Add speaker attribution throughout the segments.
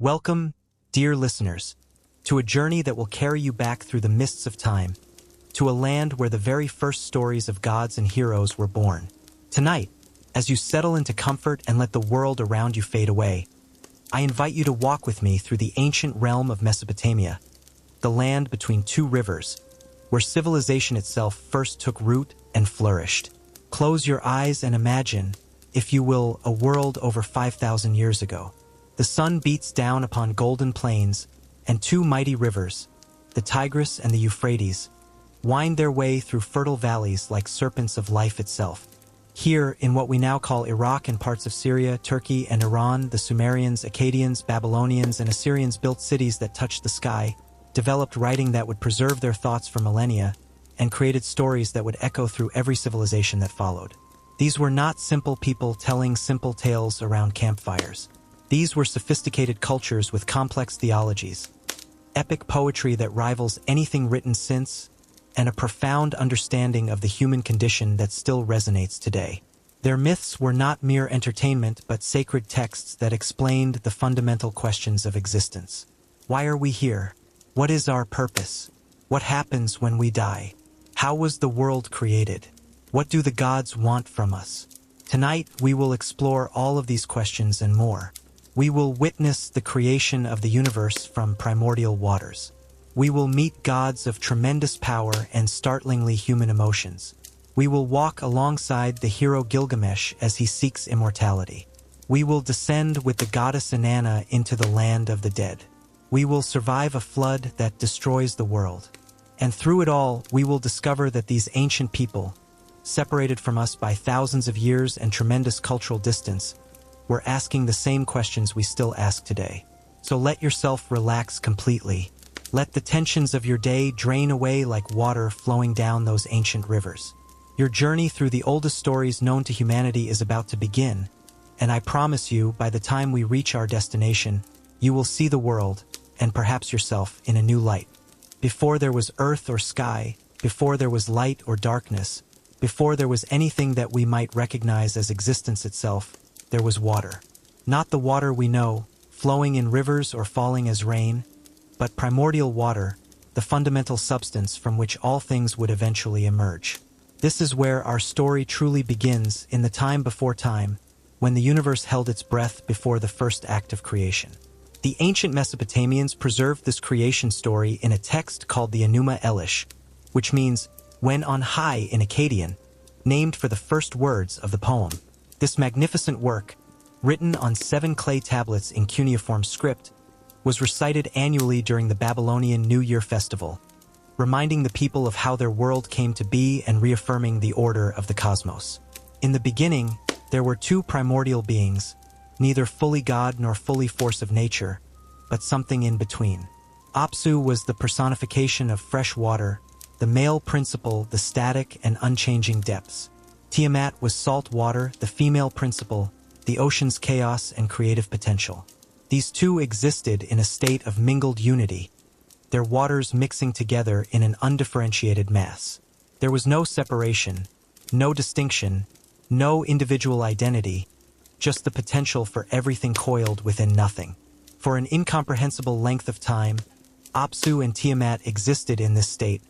Speaker 1: Welcome, dear listeners, to a journey that will carry you back through the mists of time, to a land where the very first stories of gods and heroes were born. Tonight, as you settle into comfort and let the world around you fade away, I invite you to walk with me through the ancient realm of Mesopotamia, the land between two rivers, where civilization itself first took root and flourished. Close your eyes and imagine, if you will, a world over 5,000 years ago. The sun beats down upon golden plains, and two mighty rivers, the Tigris and the Euphrates, wind their way through fertile valleys like serpents of life itself. Here, in what we now call Iraq and parts of Syria, Turkey, and Iran, the Sumerians, Akkadians, Babylonians, and Assyrians built cities that touched the sky, developed writing that would preserve their thoughts for millennia, and created stories that would echo through every civilization that followed. These were not simple people telling simple tales around campfires. These were sophisticated cultures with complex theologies, epic poetry that rivals anything written since, and a profound understanding of the human condition that still resonates today. Their myths were not mere entertainment but sacred texts that explained the fundamental questions of existence. Why are we here? What is our purpose? What happens when we die? How was the world created? What do the gods want from us? Tonight, we will explore all of these questions and more. We will witness the creation of the universe from primordial waters. We will meet gods of tremendous power and startlingly human emotions. We will walk alongside the hero Gilgamesh as he seeks immortality. We will descend with the goddess Inanna into the land of the dead. We will survive a flood that destroys the world. And through it all, we will discover that these ancient people, separated from us by thousands of years and tremendous cultural distance, were asking the same questions we still ask today. So let yourself relax completely. Let the tensions of your day drain away like water flowing down those ancient rivers. Your journey through the oldest stories known to humanity is about to begin, and I promise you, by the time we reach our destination, you will see the world, and perhaps yourself, in a new light. Before there was earth or sky, before there was light or darkness, before there was anything that we might recognize as existence itself, there was water. Not the water we know, flowing in rivers or falling as rain, but primordial water, the fundamental substance from which all things would eventually emerge. This is where our story truly begins, in the time before time, when the universe held its breath before the first act of creation. The ancient Mesopotamians preserved this creation story in a text called the Enuma Elish, which means "when on high" in Akkadian, named for the first words of the poem. This magnificent work, written on 7 clay tablets in cuneiform script, was recited annually during the Babylonian New Year festival, reminding the people of how their world came to be and reaffirming the order of the cosmos. In the beginning, there were two primordial beings, neither fully God nor fully force of nature, but something in between. Apsu was the personification of fresh water, the male principle, the static and unchanging depths. Tiamat was salt water, the female principle, the ocean's chaos and creative potential. These two existed in a state of mingled unity, their waters mixing together in an undifferentiated mass. There was no separation, no distinction, no individual identity, just the potential for everything coiled within nothing. For an incomprehensible length of time, Apsu and Tiamat existed in this state,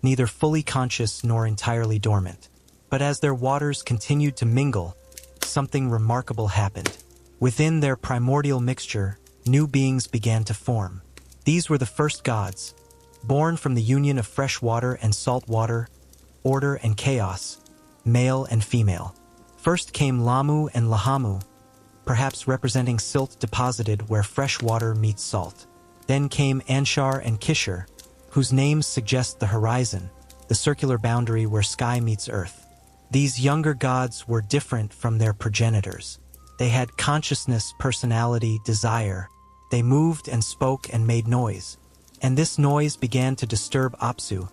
Speaker 1: neither fully conscious nor entirely dormant. But as their waters continued to mingle, something remarkable happened. Within their primordial mixture, new beings began to form. These were the first gods, born from the union of fresh water and salt water, order and chaos, male and female. First came Lamu and Lahamu, perhaps representing silt deposited where fresh water meets salt. Then came Anshar and Kishar, whose names suggest the horizon, the circular boundary where sky meets earth. These younger gods were different from their progenitors. They had consciousness, personality, desire. They moved and spoke and made noise. And this noise began to disturb Apsu,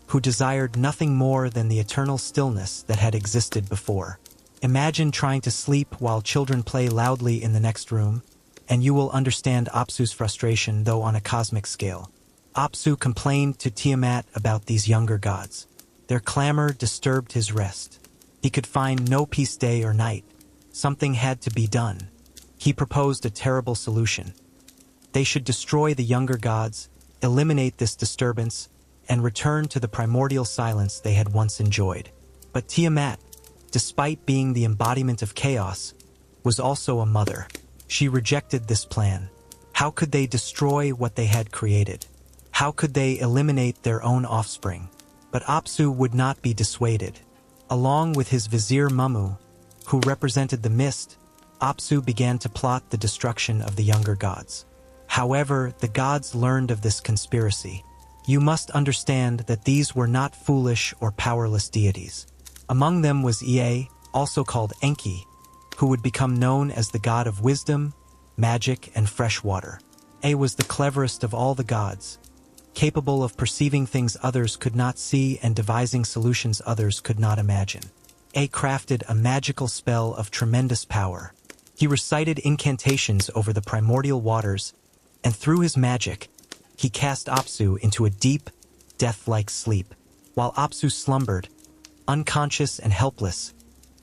Speaker 1: who desired nothing more than the eternal stillness that had existed before. Imagine trying to sleep while children play loudly in the next room, and you will understand Apsu's frustration, though on a cosmic scale. Apsu complained to Tiamat about these younger gods. Their clamor disturbed his rest. He could find no peace day or night. Something had to be done. He proposed a terrible solution. They should destroy the younger gods, eliminate this disturbance, and return to the primordial silence they had once enjoyed. But Tiamat, despite being the embodiment of chaos, was also a mother. She rejected this plan. How could they destroy what they had created? How could they eliminate their own offspring? But Apsu would not be dissuaded. Along with his vizier Mummu, who represented the mist, Apsu began to plot the destruction of the younger gods. However, the gods learned of this conspiracy. You must understand that these were not foolish or powerless deities. Among them was Ea, also called Enki, who would become known as the god of wisdom, magic, and fresh water. Ea was the cleverest of all the gods, capable of perceiving things others could not see and devising solutions others could not imagine. Ea crafted a magical spell of tremendous power. He recited incantations over the primordial waters, and through his magic, he cast Apsu into a deep, death-like sleep. While Apsu slumbered, unconscious and helpless,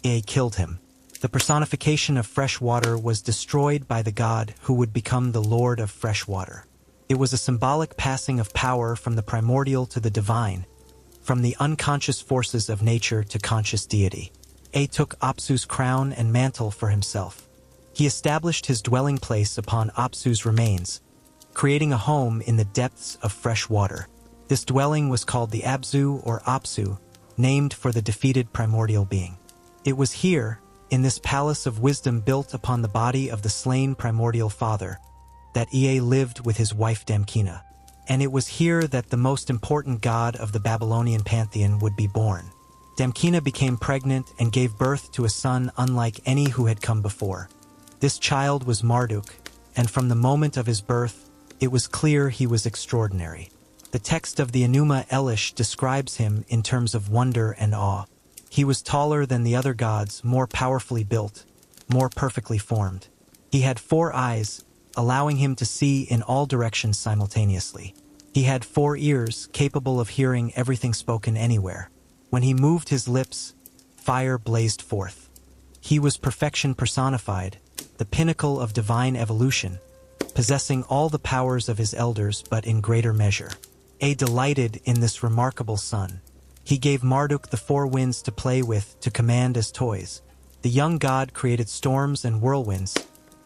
Speaker 1: Ea killed him. The personification of fresh water was destroyed by the god who would become the Lord of fresh water. It was a symbolic passing of power from the primordial to the divine, from the unconscious forces of nature to conscious deity. Ea took Apsu's crown and mantle for himself. He established his dwelling place upon Apsu's remains, creating a home in the depths of fresh water. This dwelling was called the Abzu or Apsu, named for the defeated primordial being. It was here, in this palace of wisdom built upon the body of the slain primordial father, that Ea lived with his wife Damkina. And it was here that the most important god of the Babylonian pantheon would be born. Damkina became pregnant and gave birth to a son unlike any who had come before. This child was Marduk, and from the moment of his birth, it was clear he was extraordinary. The text of the Enuma Elish describes him in terms of wonder and awe. He was taller than the other gods, more powerfully built, more perfectly formed. He had 4 eyes, allowing him to see in all directions simultaneously. He had 4 ears, capable of hearing everything spoken anywhere. When he moved his lips, fire blazed forth. He was perfection personified, the pinnacle of divine evolution, possessing all the powers of his elders but in greater measure. Ea delighted in this remarkable son. He gave Marduk the 4 winds to play with, to command as toys. The young god created storms and whirlwinds,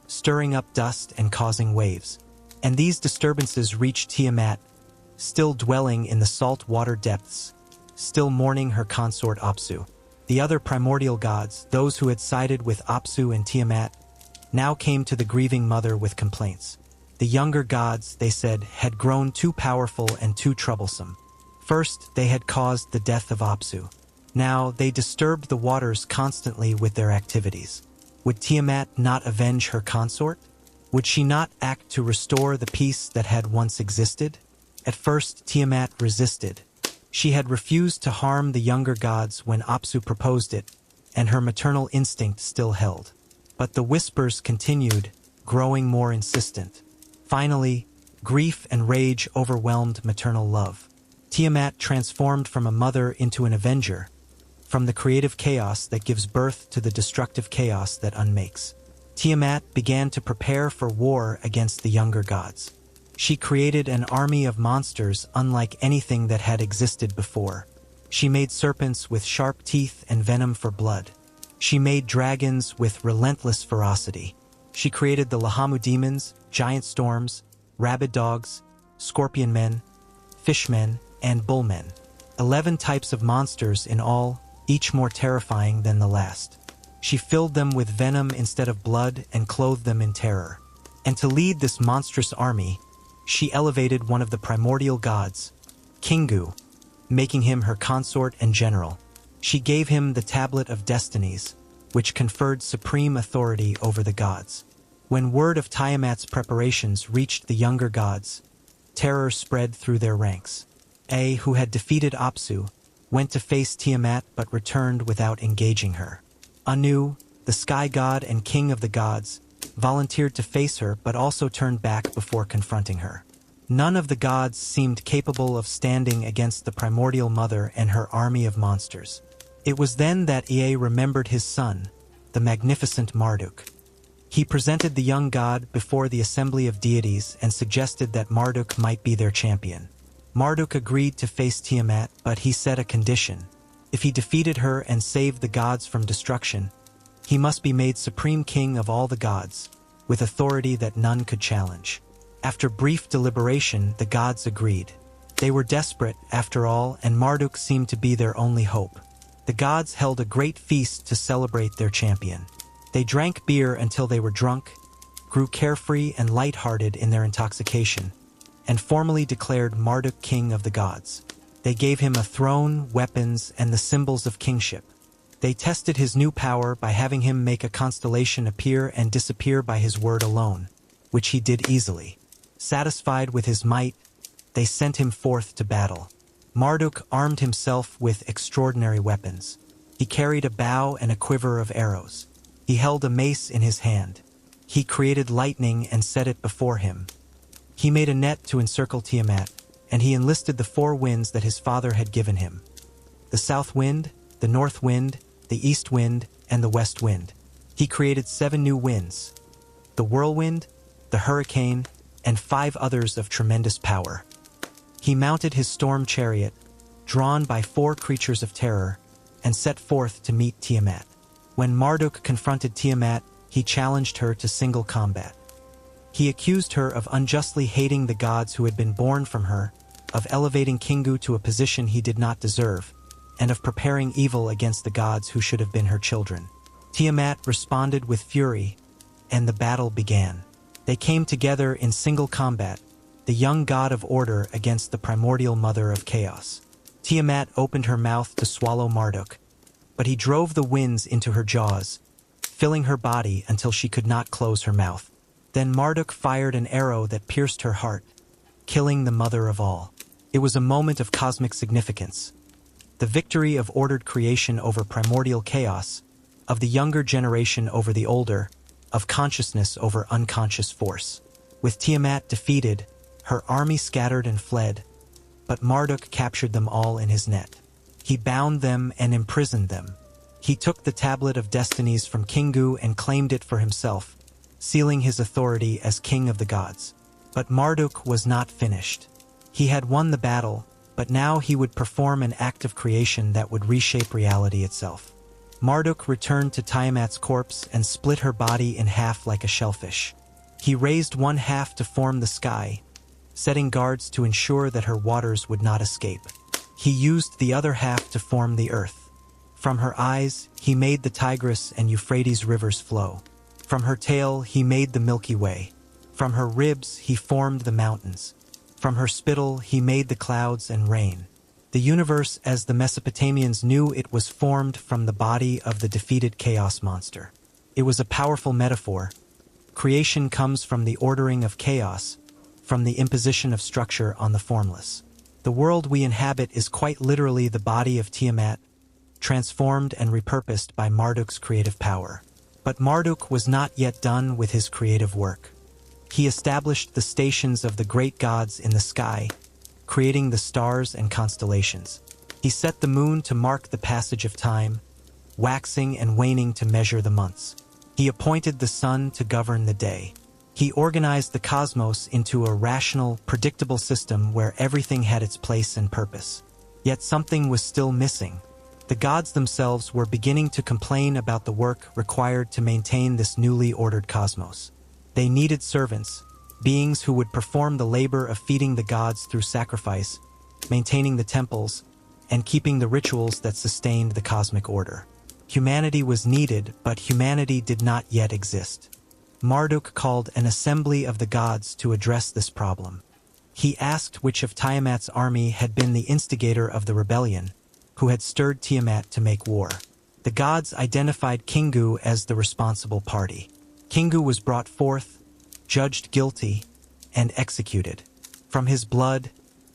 Speaker 1: stirring up dust and causing waves. And these disturbances reached Tiamat, still dwelling in the salt water depths, still mourning her consort Apsu. The other primordial gods, those who had sided with Apsu and Tiamat, now came to the grieving mother with complaints. The younger gods, they said, had grown too powerful and too troublesome. First, they had caused the death of Apsu. Now, they disturbed the waters constantly with their activities. Would Tiamat not avenge her consort? Would she not act to restore the peace that had once existed? At first, Tiamat resisted. She had refused to harm the younger gods when Apsu proposed it, and her maternal instinct still held. But the whispers continued, growing more insistent. Finally, grief and rage overwhelmed maternal love. Tiamat transformed from a mother into an avenger, from the creative chaos that gives birth to the destructive chaos that unmakes. Tiamat began to prepare for war against the younger gods. She created an army of monsters unlike anything that had existed before. She made serpents with sharp teeth and venom for blood. She made dragons with relentless ferocity. She created the Lahamu demons, giant storms, rabid dogs, scorpion men, fishmen, and bullmen. 11 types of monsters in all, each more terrifying than the last. She filled them with venom instead of blood and clothed them in terror. And to lead this monstrous army, she elevated one of the primordial gods, Kingu, making him her consort and general. She gave him the Tablet of Destinies, which conferred supreme authority over the gods. When word of Tiamat's preparations reached the younger gods, terror spread through their ranks. Ea, who had defeated Apsu, went to face Tiamat but returned without engaging her. Anu, the sky god and king of the gods, volunteered to face her but also turned back before confronting her. None of the gods seemed capable of standing against the primordial mother and her army of monsters. It was then that Ea remembered his son, the magnificent Marduk. He presented the young god before the assembly of deities and suggested that Marduk might be their champion. Marduk agreed to face Tiamat, but he set a condition. If he defeated her and saved the gods from destruction, he must be made supreme king of all the gods, with authority that none could challenge. After brief deliberation, the gods agreed. They were desperate, after all, and Marduk seemed to be their only hope. The gods held a great feast to celebrate their champion. They drank beer until they were drunk, grew carefree and light-hearted in their intoxication, and formally declared Marduk king of the gods. They gave him a throne, weapons, and the symbols of kingship. They tested his new power by having him make a constellation appear and disappear by his word alone, which he did easily. Satisfied with his might, they sent him forth to battle. Marduk armed himself with extraordinary weapons. He carried a bow and a quiver of arrows. He held a mace in his hand. He created lightning and set it before him. He made a net to encircle Tiamat, and he enlisted the 4 winds that his father had given him: the south wind, the north wind, the east wind, and the west wind. He created 7 new winds: the whirlwind, the hurricane, and 5 others of tremendous power. He mounted his storm chariot, drawn by 4 creatures of terror, and set forth to meet Tiamat. When Marduk confronted Tiamat, he challenged her to single combat. He accused her of unjustly hating the gods who had been born from her, of elevating Kingu to a position he did not deserve, and of preparing evil against the gods who should have been her children. Tiamat responded with fury, and the battle began. They came together in single combat, the young god of order against the primordial mother of chaos. Tiamat opened her mouth to swallow Marduk, but he drove the winds into her jaws, filling her body until she could not close her mouth. Then Marduk fired an arrow that pierced her heart, killing the mother of all. It was a moment of cosmic significance. The victory of ordered creation over primordial chaos, of the younger generation over the older, of consciousness over unconscious force. With Tiamat defeated, her army scattered and fled, but Marduk captured them all in his net. He bound them and imprisoned them. He took the tablet of destinies from Kingu and claimed it for himself, sealing his authority as king of the gods. But Marduk was not finished. He had won the battle, but now he would perform an act of creation that would reshape reality itself. Marduk returned to Tiamat's corpse and split her body in half like a shellfish. He raised one half to form the sky, setting guards to ensure that her waters would not escape. He used the other half to form the earth. From her eyes, he made the Tigris and Euphrates rivers flow. From her tail, he made the Milky Way. From her ribs, he formed the mountains. From her spittle, he made the clouds and rain. The universe, as the Mesopotamians knew it, was formed from the body of the defeated chaos monster. It was a powerful metaphor. Creation comes from the ordering of chaos, from the imposition of structure on the formless. The world we inhabit is quite literally the body of Tiamat, transformed and repurposed by Marduk's creative power. But Marduk was not yet done with his creative work. He established the stations of the great gods in the sky, creating the stars and constellations. He set the moon to mark the passage of time, waxing and waning to measure the months. He appointed the sun to govern the day. He organized the cosmos into a rational, predictable system where everything had its place and purpose. Yet something was still missing. The gods themselves were beginning to complain about the work required to maintain this newly ordered cosmos. They needed servants, beings who would perform the labor of feeding the gods through sacrifice, maintaining the temples, and keeping the rituals that sustained the cosmic order. Humanity was needed, but humanity did not yet exist. Marduk called an assembly of the gods to address this problem. He asked which of Tiamat's army had been the instigator of the rebellion, who had stirred Tiamat to make war. The gods identified Kingu as the responsible party. Kingu was brought forth, judged guilty, and executed. From his blood,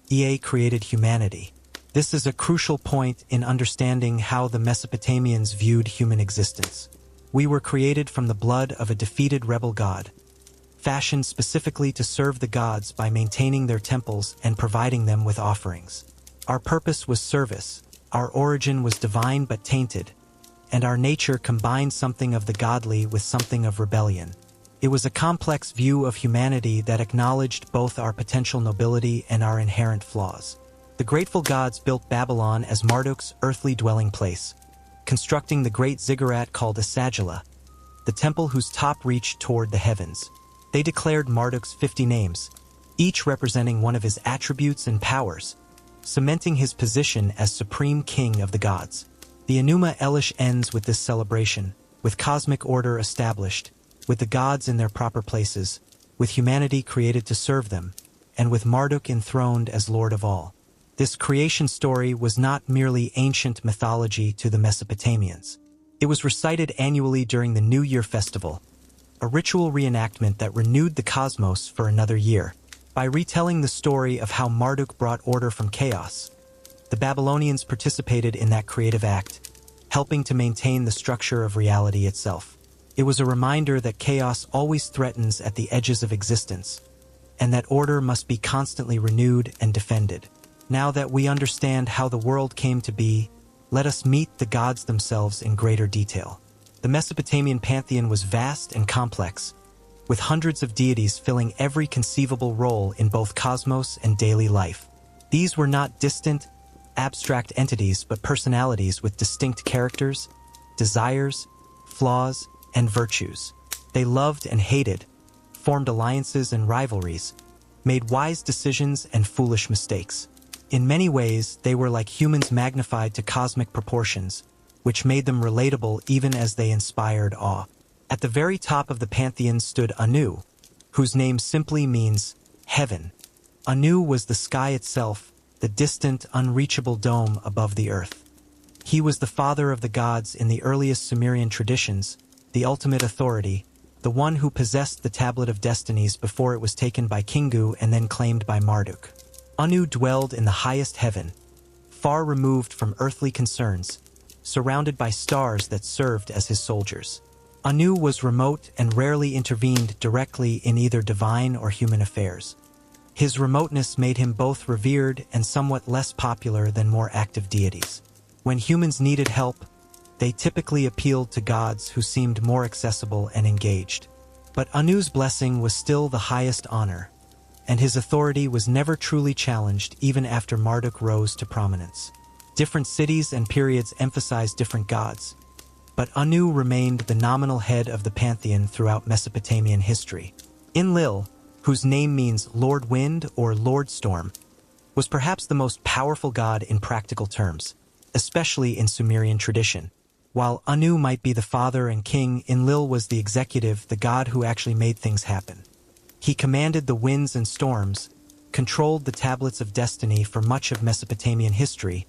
Speaker 1: Ea created humanity. This is a crucial point in understanding how the Mesopotamians viewed human existence. We were created from the blood of a defeated rebel god, fashioned specifically to serve the gods by maintaining their temples and providing them with offerings. Our purpose was service, our origin was divine but tainted, and our nature combined something of the godly with something of rebellion. It was a complex view of humanity that acknowledged both our potential nobility and our inherent flaws. The grateful gods built Babylon as Marduk's earthly dwelling place, constructing the great ziggurat called a Sagila, the temple whose top reached toward the heavens. They declared Marduk's 50 names, each representing one of his attributes and powers, cementing his position as supreme king of the gods. The Enuma Elish ends with this celebration, with cosmic order established, with the gods in their proper places, with humanity created to serve them, and with Marduk enthroned as Lord of all. This creation story was not merely ancient mythology to the Mesopotamians. It was recited annually during the New Year festival, a ritual reenactment that renewed the cosmos for another year. By retelling the story of how Marduk brought order from chaos, the Babylonians participated in that creative act, helping to maintain the structure of reality itself. It was a reminder that chaos always threatens at the edges of existence, and that order must be constantly renewed and defended. Now that we understand how the world came to be, let us meet the gods themselves in greater detail. The Mesopotamian pantheon was vast and complex, with hundreds of deities filling every conceivable role in both cosmos and daily life. These were not distant, abstract entities but personalities with distinct characters, desires, flaws, and virtues. They loved and hated, formed alliances and rivalries, made wise decisions and foolish mistakes. In many ways, they were like humans magnified to cosmic proportions, which made them relatable even as they inspired awe. At the very top of the pantheon stood Anu, whose name simply means heaven. Anu was the sky itself, the distant, unreachable dome above the earth. He was the father of the gods in the earliest Sumerian traditions, the ultimate authority, the one who possessed the Tablet of Destinies before it was taken by Kingu and then claimed by Marduk. Anu dwelled in the highest heaven, far removed from earthly concerns, surrounded by stars that served as his soldiers. Anu was remote and rarely intervened directly in either divine or human affairs. His remoteness made him both revered and somewhat less popular than more active deities. When humans needed help, they typically appealed to gods who seemed more accessible and engaged. But Anu's blessing was still the highest honor, and his authority was never truly challenged even after Marduk rose to prominence. Different cities and periods emphasized different gods, but Anu remained the nominal head of the pantheon throughout Mesopotamian history. Enlil, whose name means Lord Wind or Lord Storm, was perhaps the most powerful god in practical terms, especially in Sumerian tradition. While Anu might be the father and king, Enlil was the executive, the god who actually made things happen. He commanded the winds and storms, controlled the tablets of destiny for much of Mesopotamian history,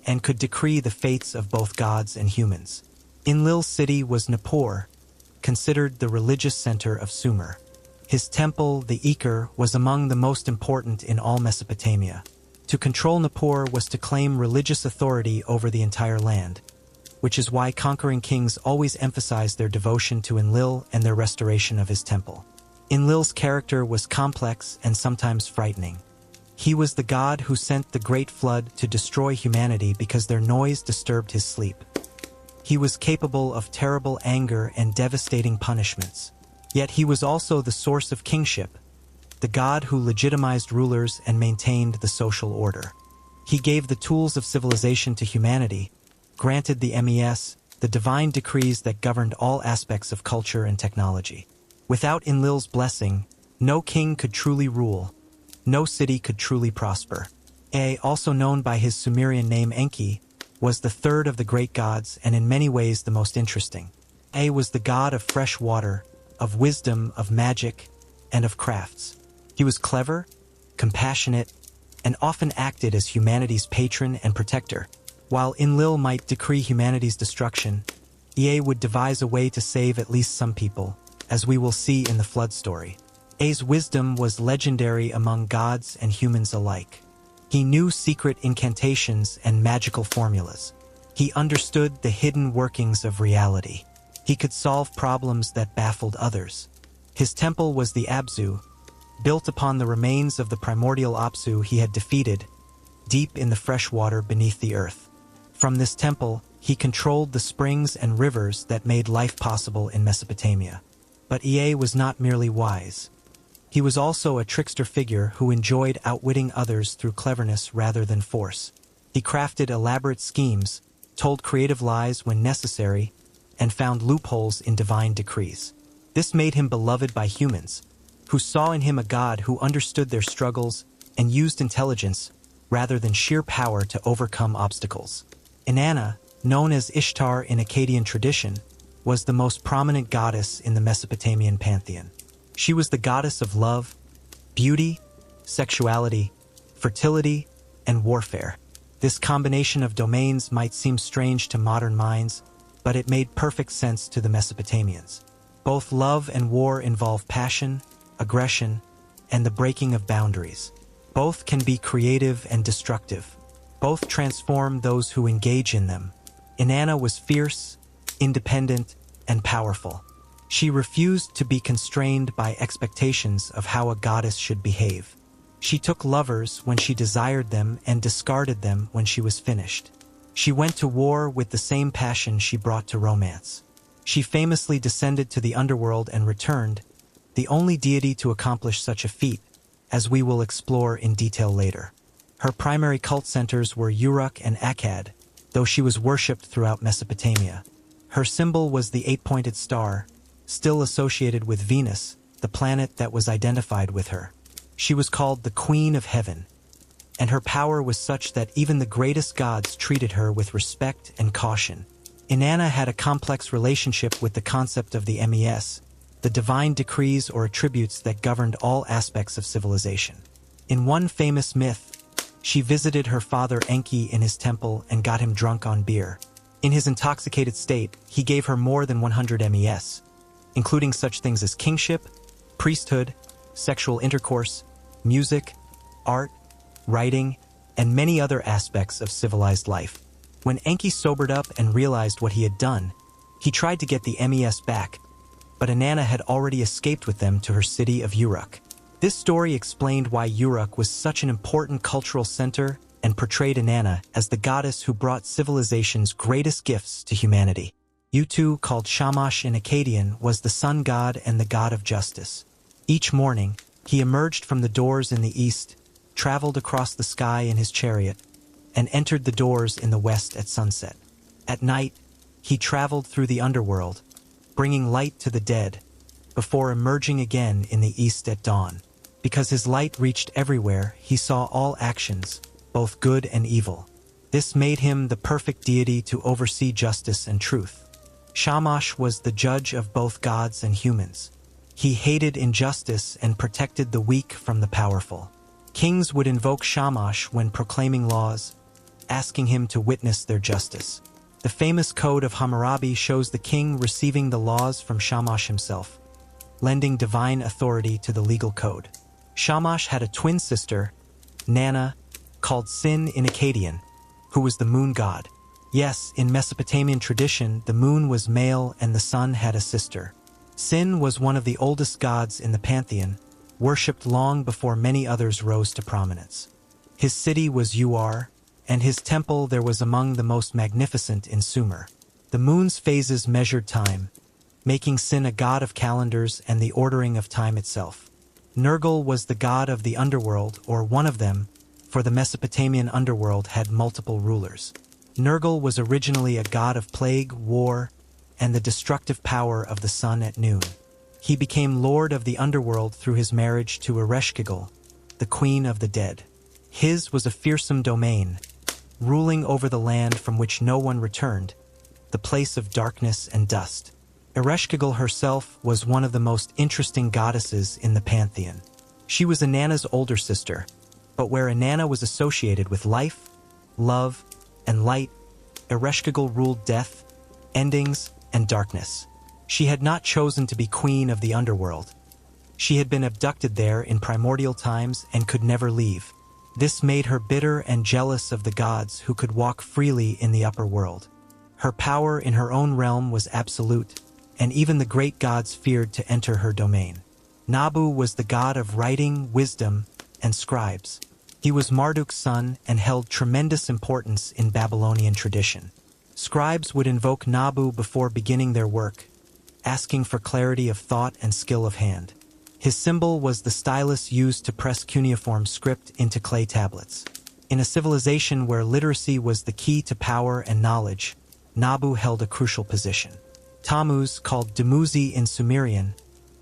Speaker 1: and could decree the fates of both gods and humans. Enlil's city was Nippur, considered the religious center of Sumer. His temple, the Eker, was among the most important in all Mesopotamia. To control Nippur was to claim religious authority over the entire land, which is why conquering kings always emphasized their devotion to Enlil and their restoration of his temple. Enlil's character was complex and sometimes frightening. He was the god who sent the Great Flood to destroy humanity because their noise disturbed his sleep. He was capable of terrible anger and devastating punishments. Yet he was also the source of kingship, the god who legitimized rulers and maintained the social order. He gave the tools of civilization to humanity, granted the MES, the divine decrees that governed all aspects of culture and technology. Without Enlil's blessing, no king could truly rule, no city could truly prosper. Also known by his Sumerian name Enki, was the third of the great gods and in many ways the most interesting. Was the god of fresh water, of wisdom, of magic, and of crafts. He was clever, compassionate, and often acted as humanity's patron and protector. While Enlil might decree humanity's destruction, Ea would devise a way to save at least some people, as we will see in the flood story. Ea's wisdom was legendary among gods and humans alike. He knew secret incantations and magical formulas. He understood the hidden workings of reality. He could solve problems that baffled others. His temple was the Abzu, built upon the remains of the primordial Apsu he had defeated, deep in the fresh water beneath the earth. From this temple, he controlled the springs and rivers that made life possible in Mesopotamia. But Ea was not merely wise. He was also a trickster figure who enjoyed outwitting others through cleverness rather than force. He crafted elaborate schemes, told creative lies when necessary, and found loopholes in divine decrees. This made him beloved by humans, who saw in him a god who understood their struggles and used intelligence rather than sheer power to overcome obstacles. Inanna, known as Ishtar in Akkadian tradition, was the most prominent goddess in the Mesopotamian pantheon. She was the goddess of love, beauty, sexuality, fertility, and warfare. This combination of domains might seem strange to modern minds, but it made perfect sense to the Mesopotamians. Both love and war involve passion, aggression, and the breaking of boundaries. Both can be creative and destructive. Both transform those who engage in them. Inanna was fierce, independent, and powerful. She refused to be constrained by expectations of how a goddess should behave. She took lovers when she desired them and discarded them when she was finished. She went to war with the same passion she brought to romance. She famously descended to the underworld and returned, the only deity to accomplish such a feat, as we will explore in detail later. Her primary cult centers were Uruk and Akkad, though she was worshipped throughout Mesopotamia. Her symbol was the eight-pointed star, still associated with Venus, the planet that was identified with her. She was called the Queen of Heaven, and her power was such that even the greatest gods treated her with respect and caution. Inanna had a complex relationship with the concept of the Mes, the divine decrees or attributes that governed all aspects of civilization. In one famous myth, she visited her father Enki in his temple and got him drunk on beer. In his intoxicated state, he gave her more than 100 Mes, including such things as kingship, priesthood, sexual intercourse, music, art, writing, and many other aspects of civilized life. When Enki sobered up and realized what he had done, he tried to get the Mes back, but Inanna had already escaped with them to her city of Uruk. This story explained why Uruk was such an important cultural center and portrayed Inanna as the goddess who brought civilization's greatest gifts to humanity. Utu, called Shamash in Akkadian, was the sun god and the god of justice. Each morning, he emerged from the doors in the east, traveled across the sky in his chariot, and entered the doors in the west at sunset. At night, he traveled through the underworld, bringing light to the dead, before emerging again in the east at dawn. Because his light reached everywhere, he saw all actions, both good and evil. This made him the perfect deity to oversee justice and truth. Shamash was the judge of both gods and humans. He hated injustice and protected the weak from the powerful. Kings would invoke Shamash when proclaiming laws, asking him to witness their justice. The famous Code of Hammurabi shows the king receiving the laws from Shamash himself, lending divine authority to the legal code. Shamash had a twin sister, Nanna, called Sin in Akkadian, who was the moon god. Yes, in Mesopotamian tradition, the moon was male and the sun had a sister. Sin was one of the oldest gods in the pantheon, worshipped long before many others rose to prominence. His city was Ur, and his temple there was among the most magnificent in Sumer. The moon's phases measured time, making Sin a god of calendars and the ordering of time itself. Nergal was the god of the underworld, or one of them, for the Mesopotamian underworld had multiple rulers. Nergal was originally a god of plague, war, and the destructive power of the sun at noon. He became lord of the underworld through his marriage to Ereshkigal, the queen of the dead. His was a fearsome domain, ruling over the land from which no one returned, the place of darkness and dust. Ereshkigal herself was one of the most interesting goddesses in the pantheon. She was Inanna's older sister, but where Inanna was associated with life, love, and light, Ereshkigal ruled death, endings, and darkness. She had not chosen to be queen of the underworld. She had been abducted there in primordial times and could never leave. This made her bitter and jealous of the gods who could walk freely in the upper world. Her power in her own realm was absolute, and even the great gods feared to enter her domain. Nabu was the god of writing, wisdom, and scribes. He was Marduk's son and held tremendous importance in Babylonian tradition. Scribes would invoke Nabu before beginning their work, asking for clarity of thought and skill of hand. His symbol was the stylus used to press cuneiform script into clay tablets. In a civilization where literacy was the key to power and knowledge, Nabu held a crucial position. Tammuz, called Dumuzi in Sumerian,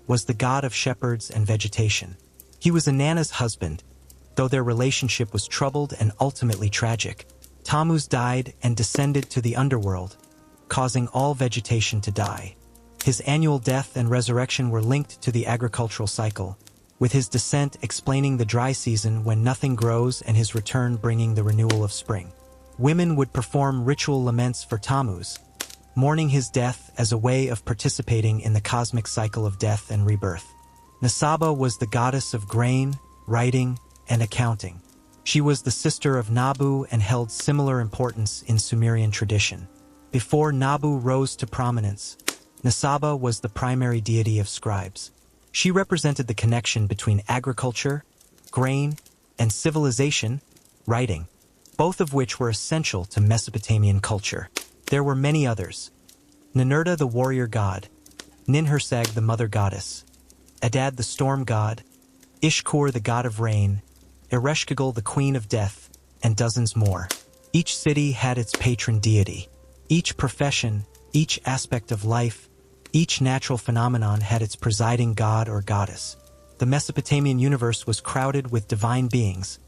Speaker 1: was the god of shepherds and vegetation. He was Inanna's husband, though their relationship was troubled and ultimately tragic. Tammuz died and descended to the underworld, causing all vegetation to die. His annual death and resurrection were linked to the agricultural cycle, with his descent explaining the dry season when nothing grows and his return bringing the renewal of spring. Women would perform ritual laments for Tammuz, mourning his death as a way of participating in the cosmic cycle of death and rebirth. Nisaba was the goddess of grain, writing, and accounting. She was the sister of Nabu and held similar importance in Sumerian tradition. Before Nabu rose to prominence, Nisaba was the primary deity of scribes. She represented the connection between agriculture, grain, and civilization, writing, both of which were essential to Mesopotamian culture. There were many others: Ninurta the warrior god, Ninhursag the mother goddess, Adad the storm god, Ishkur the god of rain, Ereshkigal the queen of death, and dozens more. Each city had its patron deity. Each profession, each aspect of life, each natural phenomenon had its presiding god or goddess. The Mesopotamian universe was crowded with divine beings,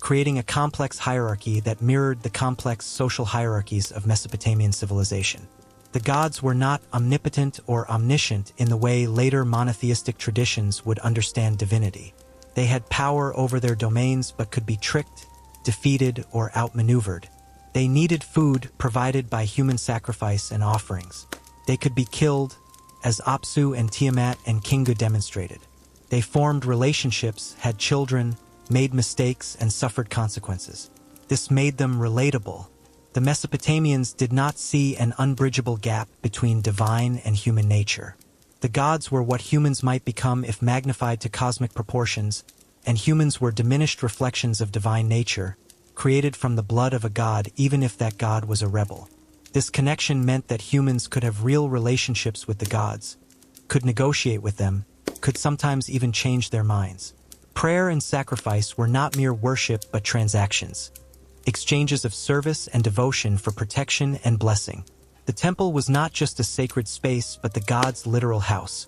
Speaker 1: creating a complex hierarchy that mirrored the complex social hierarchies of Mesopotamian civilization. The gods were not omnipotent or omniscient in the way later monotheistic traditions would understand divinity. They had power over their domains but could be tricked, defeated, or outmaneuvered. They needed food provided by human sacrifice and offerings. They could be killed, as Apsu and Tiamat and Kingu demonstrated. They formed relationships, had children, made mistakes, and suffered consequences. This made them relatable. The Mesopotamians did not see an unbridgeable gap between divine and human nature. The gods were what humans might become if magnified to cosmic proportions, and humans were diminished reflections of divine nature, created from the blood of a god even if that god was a rebel. This connection meant that humans could have real relationships with the gods, could negotiate with them, could sometimes even change their minds. Prayer and sacrifice were not mere worship but transactions, exchanges of service and devotion for protection and blessing. The temple was not just a sacred space but the gods' literal house,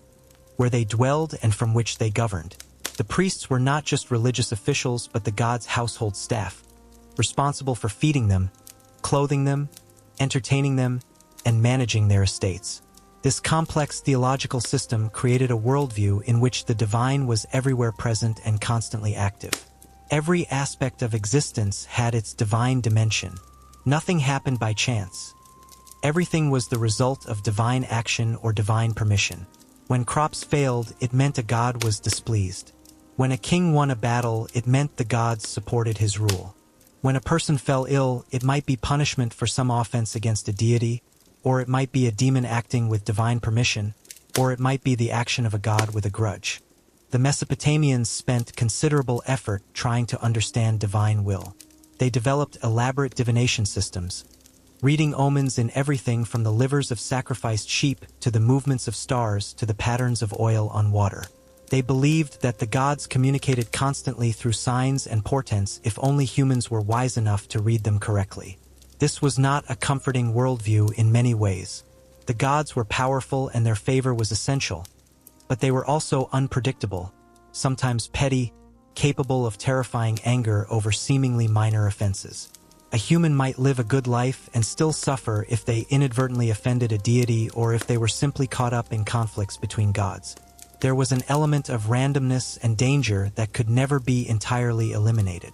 Speaker 1: where they dwelled and from which they governed. The priests were not just religious officials but the gods' household staff, responsible for feeding them, clothing them, entertaining them, and managing their estates. This complex theological system created a worldview in which the divine was everywhere present and constantly active. Every aspect of existence had its divine dimension. Nothing happened by chance. Everything was the result of divine action or divine permission. When crops failed, it meant a god was displeased. When a king won a battle, it meant the gods supported his rule. When a person fell ill, it might be punishment for some offense against a deity, or it might be a demon acting with divine permission, or it might be the action of a god with a grudge. The Mesopotamians spent considerable effort trying to understand divine will. They developed elaborate divination systems, reading omens in everything from the livers of sacrificed sheep to the movements of stars to the patterns of oil on water. They believed that the gods communicated constantly through signs and portents if only humans were wise enough to read them correctly. This was not a comforting worldview in many ways. The gods were powerful and their favor was essential, but they were also unpredictable, sometimes petty, capable of terrifying anger over seemingly minor offenses. A human might live a good life and still suffer if they inadvertently offended a deity or if they were simply caught up in conflicts between gods. There was an element of randomness and danger that could never be entirely eliminated.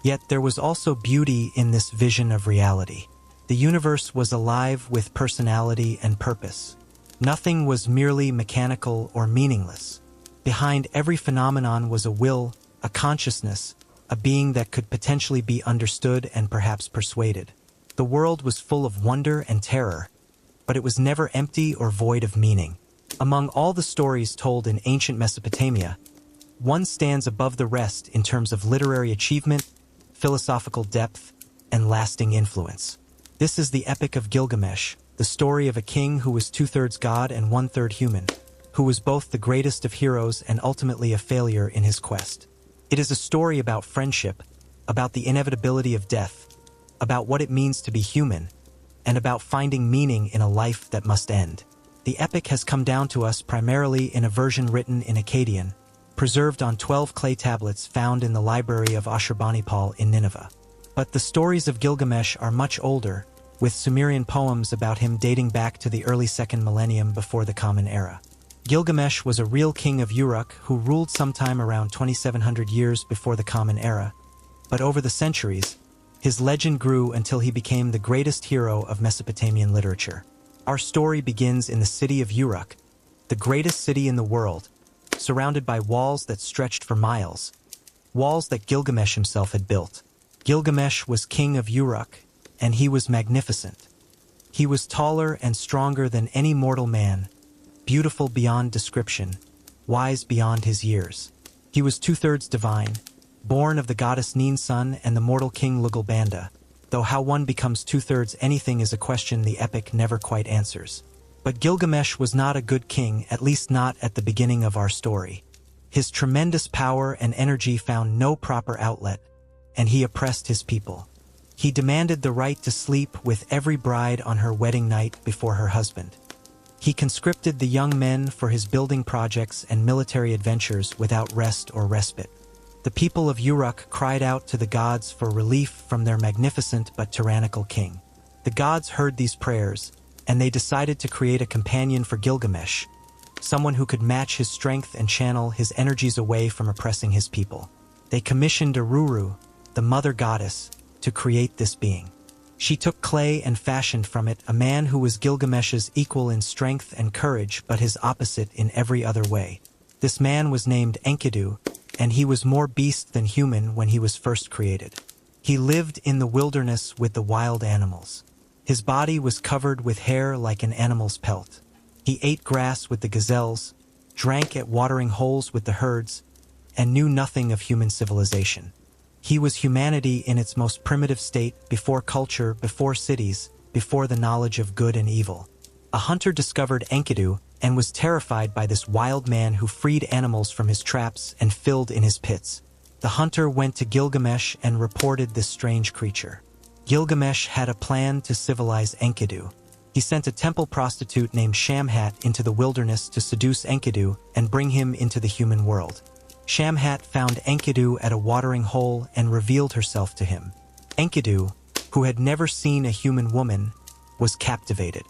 Speaker 1: Yet there was also beauty in this vision of reality. The universe was alive with personality and purpose. Nothing was merely mechanical or meaningless. Behind every phenomenon was a will, a consciousness, a being that could potentially be understood and perhaps persuaded. The world was full of wonder and terror, but it was never empty or void of meaning. Among all the stories told in ancient Mesopotamia, one stands above the rest in terms of literary achievement, philosophical depth, and lasting influence. This is the Epic of Gilgamesh, the story of a king who was two-thirds god and one-third human, who was both the greatest of heroes and ultimately a failure in his quest. It is a story about friendship, about the inevitability of death, about what it means to be human, and about finding meaning in a life that must end. The epic has come down to us primarily in a version written in Akkadian, preserved on 12 clay tablets found in the library of Ashurbanipal in Nineveh. But the stories of Gilgamesh are much older, with Sumerian poems about him dating back to the early 2nd millennium before the Common Era. Gilgamesh was a real king of Uruk who ruled sometime around 2700 years before the Common Era, but over the centuries, his legend grew until he became the greatest hero of Mesopotamian literature. Our story begins in the city of Uruk, the greatest city in the world, surrounded by walls that stretched for miles, walls that Gilgamesh himself had built. Gilgamesh was king of Uruk, and he was magnificent. He was taller and stronger than any mortal man, beautiful beyond description, wise beyond his years. He was two-thirds divine, born of the goddess Ninsun and the mortal king Lugalbanda, though how one becomes two-thirds anything is a question the epic never quite answers. But Gilgamesh was not a good king, at least not at the beginning of our story. His tremendous power and energy found no proper outlet, and he oppressed his people. He demanded the right to sleep with every bride on her wedding night before her husband. He conscripted the young men for his building projects and military adventures without rest or respite. The people of Uruk cried out to the gods for relief from their magnificent but tyrannical king. The gods heard these prayers, and they decided to create a companion for Gilgamesh, someone who could match his strength and channel his energies away from oppressing his people. They commissioned Aruru, the mother goddess, to create this being. She took clay and fashioned from it a man who was Gilgamesh's equal in strength and courage but his opposite in every other way. This man was named Enkidu, and he was more beast than human when he was first created. He lived in the wilderness with the wild animals. His body was covered with hair like an animal's pelt. He ate grass with the gazelles, drank at watering holes with the herds, and knew nothing of human civilization. He was humanity in its most primitive state, before culture, before cities, before the knowledge of good and evil. A hunter discovered Enkidu and was terrified by this wild man who freed animals from his traps and filled in his pits. The hunter went to Gilgamesh and reported this strange creature. Gilgamesh had a plan to civilize Enkidu. He sent a temple prostitute named Shamhat into the wilderness to seduce Enkidu and bring him into the human world. Shamhat found Enkidu at a watering hole and revealed herself to him. Enkidu, who had never seen a human woman, was captivated.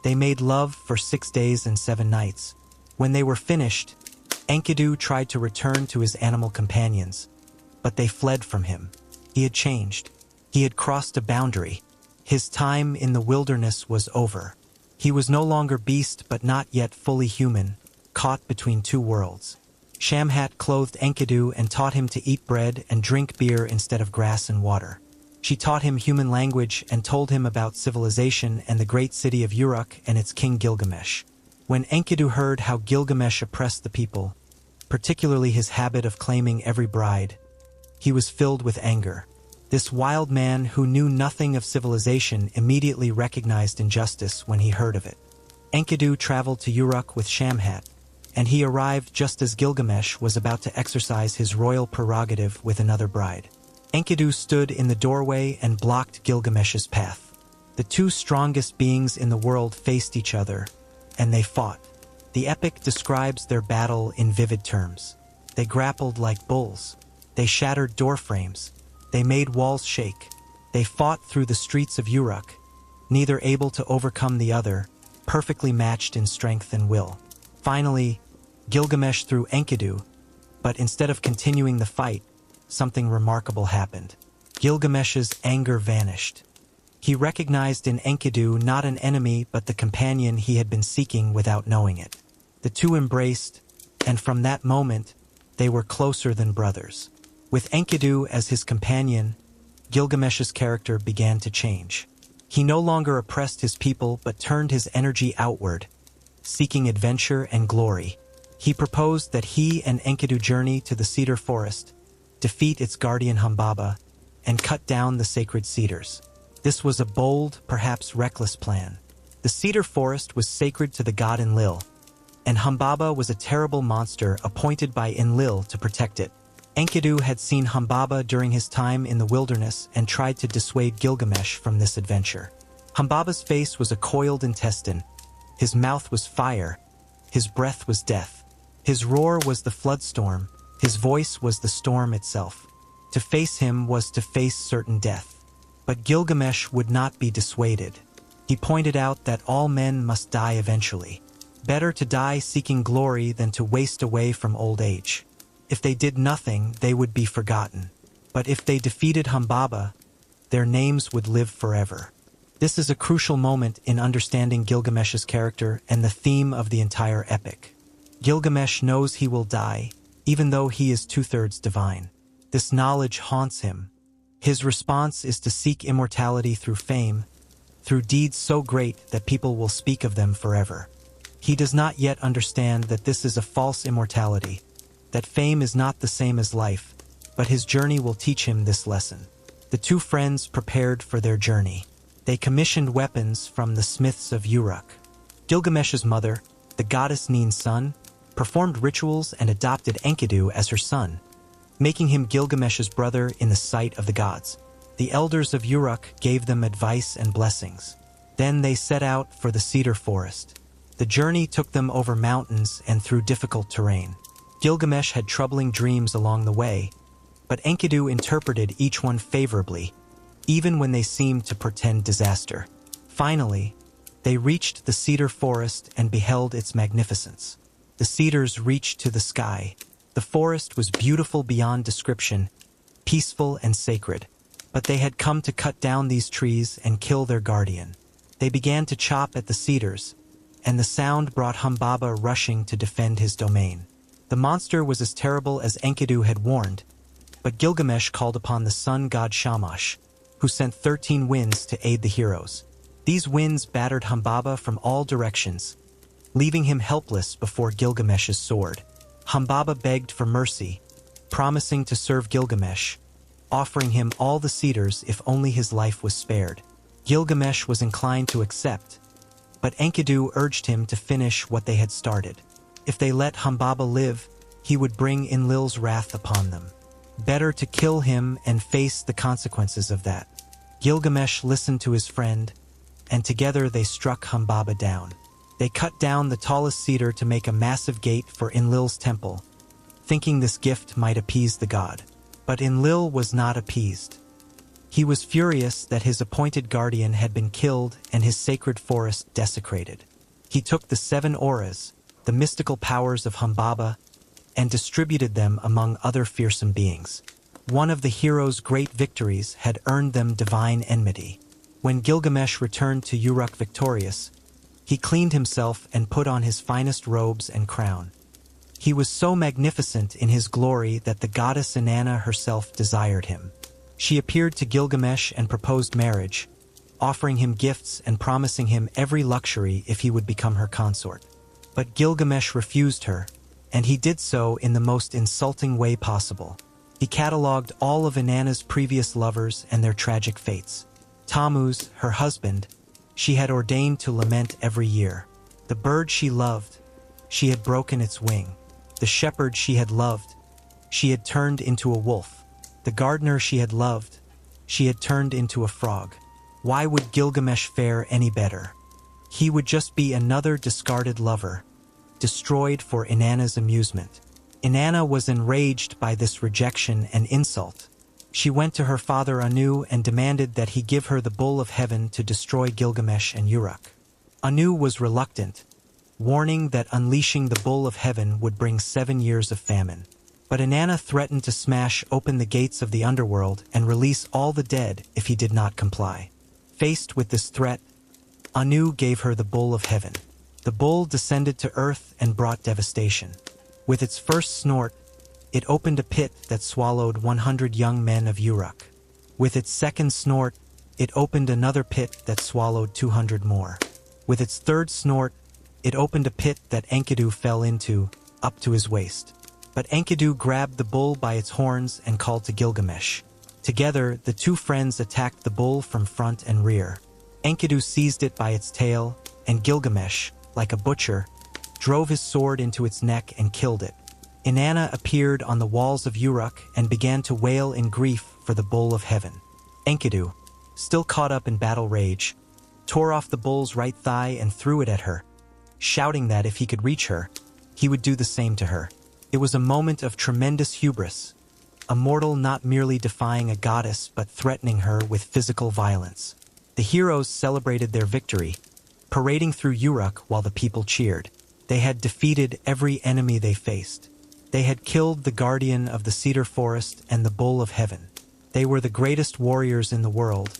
Speaker 1: They made love for 6 days and 7 nights. When they were finished, Enkidu tried to return to his animal companions, but they fled from him. He had changed. He had crossed a boundary. His time in the wilderness was over. He was no longer beast but not yet fully human, caught between two worlds. Shamhat clothed Enkidu and taught him to eat bread and drink beer instead of grass and water. She taught him human language and told him about civilization and the great city of Uruk and its king Gilgamesh. When Enkidu heard how Gilgamesh oppressed the people, particularly his habit of claiming every bride, he was filled with anger. This wild man who knew nothing of civilization immediately recognized injustice when he heard of it. Enkidu traveled to Uruk with Shamhat, and he arrived just as Gilgamesh was about to exercise his royal prerogative with another bride. Enkidu stood in the doorway and blocked Gilgamesh's path. The two strongest beings in the world faced each other, and they fought. The epic describes their battle in vivid terms. They grappled like bulls. They shattered doorframes. They made walls shake. They fought through the streets of Uruk, neither able to overcome the other, perfectly matched in strength and will. Finally, Gilgamesh threw Enkidu, but instead of continuing the fight, something remarkable happened. Gilgamesh's anger vanished. He recognized in Enkidu not an enemy but the companion he had been seeking without knowing it. The two embraced, and from that moment, they were closer than brothers. With Enkidu as his companion, Gilgamesh's character began to change. He no longer oppressed his people but turned his energy outward, seeking adventure and glory. He proposed that he and Enkidu journey to the cedar forest, defeat its guardian Humbaba, and cut down the sacred cedars. This was a bold, perhaps reckless plan. The cedar forest was sacred to the god Enlil, and Humbaba was a terrible monster appointed by Enlil to protect it. Enkidu had seen Humbaba during his time in the wilderness and tried to dissuade Gilgamesh from this adventure. Humbaba's face was a coiled intestine, his mouth was fire, his breath was death. His roar was the floodstorm, his voice was the storm itself. To face him was to face certain death. But Gilgamesh would not be dissuaded. He pointed out that all men must die eventually. Better to die seeking glory than to waste away from old age. If they did nothing, they would be forgotten. But if they defeated Humbaba, their names would live forever. This is a crucial moment in understanding Gilgamesh's character and the theme of the entire epic. Gilgamesh knows he will die, even though he is two-thirds divine. This knowledge haunts him. His response is to seek immortality through fame, through deeds so great that people will speak of them forever. He does not yet understand that this is a false immortality, that fame is not the same as life, but his journey will teach him this lesson. The two friends prepared for their journey. They commissioned weapons from the smiths of Uruk. Gilgamesh's mother, the goddess Nin's son, performed rituals and adopted Enkidu as her son, making him Gilgamesh's brother in the sight of the gods. The elders of Uruk gave them advice and blessings. Then they set out for the cedar forest. The journey took them over mountains and through difficult terrain. Gilgamesh had troubling dreams along the way, but Enkidu interpreted each one favorably, even when they seemed to portend disaster. Finally, they reached the cedar forest and beheld its magnificence. The cedars reached to the sky. The forest was beautiful beyond description, peaceful and sacred. But they had come to cut down these trees and kill their guardian. They began to chop at the cedars, and the sound brought Humbaba rushing to defend his domain. The monster was as terrible as Enkidu had warned, but Gilgamesh called upon the sun god Shamash, who sent 13 winds to aid the heroes. These winds battered Humbaba from all directions, leaving him helpless before Gilgamesh's sword. Humbaba begged for mercy, promising to serve Gilgamesh, offering him all the cedars if only his life was spared. Gilgamesh was inclined to accept, but Enkidu urged him to finish what they had started. If they let Humbaba live, he would bring Enlil's wrath upon them. Better to kill him and face the consequences of that. Gilgamesh listened to his friend, and together they struck Humbaba down. They cut down the tallest cedar to make a massive gate for Enlil's temple, thinking this gift might appease the god. But Enlil was not appeased. He was furious that his appointed guardian had been killed and his sacred forest desecrated. He took the 7 auras, the mystical powers of Humbaba, and distributed them among other fearsome beings. One of the hero's great victories had earned them divine enmity. When Gilgamesh returned to Uruk victorious, he cleaned himself and put on his finest robes and crown. He was so magnificent in his glory that the goddess Inanna herself desired him. She appeared to Gilgamesh and proposed marriage, offering him gifts and promising him every luxury if he would become her consort. But Gilgamesh refused her, and he did so in the most insulting way possible. He catalogued all of Inanna's previous lovers and their tragic fates. Tammuz, her husband, she had ordained to lament every year. The bird she loved, she had broken its wing. The shepherd she had loved, she had turned into a wolf. The gardener she had loved, she had turned into a frog. Why would Gilgamesh fare any better? He would just be another discarded lover, destroyed for Inanna's amusement. Inanna was enraged by this rejection and insult. She went to her father Anu and demanded that he give her the bull of heaven to destroy Gilgamesh and Uruk. Anu was reluctant, warning that unleashing the bull of heaven would bring 7 years of famine. But Inanna threatened to smash open the gates of the underworld and release all the dead if he did not comply. Faced with this threat, Anu gave her the bull of heaven. The bull descended to earth and brought devastation. With its first snort, it opened a pit that swallowed 100 young men of Uruk. With its second snort, it opened another pit that swallowed 200 more. With its third snort, it opened a pit that Enkidu fell into, up to his waist. But Enkidu grabbed the bull by its horns and called to Gilgamesh. Together, the two friends attacked the bull from front and rear. Enkidu seized it by its tail, and Gilgamesh, like a butcher, drove his sword into its neck and killed it. Inanna appeared on the walls of Uruk and began to wail in grief for the bull of heaven. Enkidu, still caught up in battle rage, tore off the bull's right thigh and threw it at her, shouting that if he could reach her, he would do the same to her. It was a moment of tremendous hubris, a mortal not merely defying a goddess but threatening her with physical violence. The heroes celebrated their victory, parading through Uruk while the people cheered. They had defeated every enemy they faced. They had killed the guardian of the cedar forest and the bull of heaven. They were the greatest warriors in the world,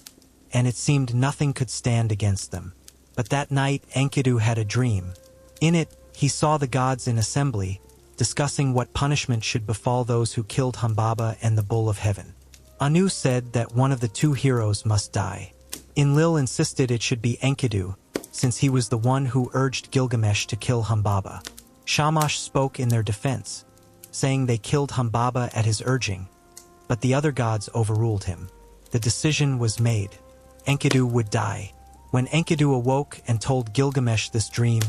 Speaker 1: and it seemed nothing could stand against them. But that night Enkidu had a dream. In it, he saw the gods in assembly, discussing what punishment should befall those who killed Humbaba and the bull of heaven. Anu said that one of the two heroes must die. Enlil insisted it should be Enkidu, since he was the one who urged Gilgamesh to kill Humbaba. Shamash spoke in their defense, saying they killed Humbaba at his urging, but the other gods overruled him. The decision was made. Enkidu would die. When Enkidu awoke and told Gilgamesh this dream,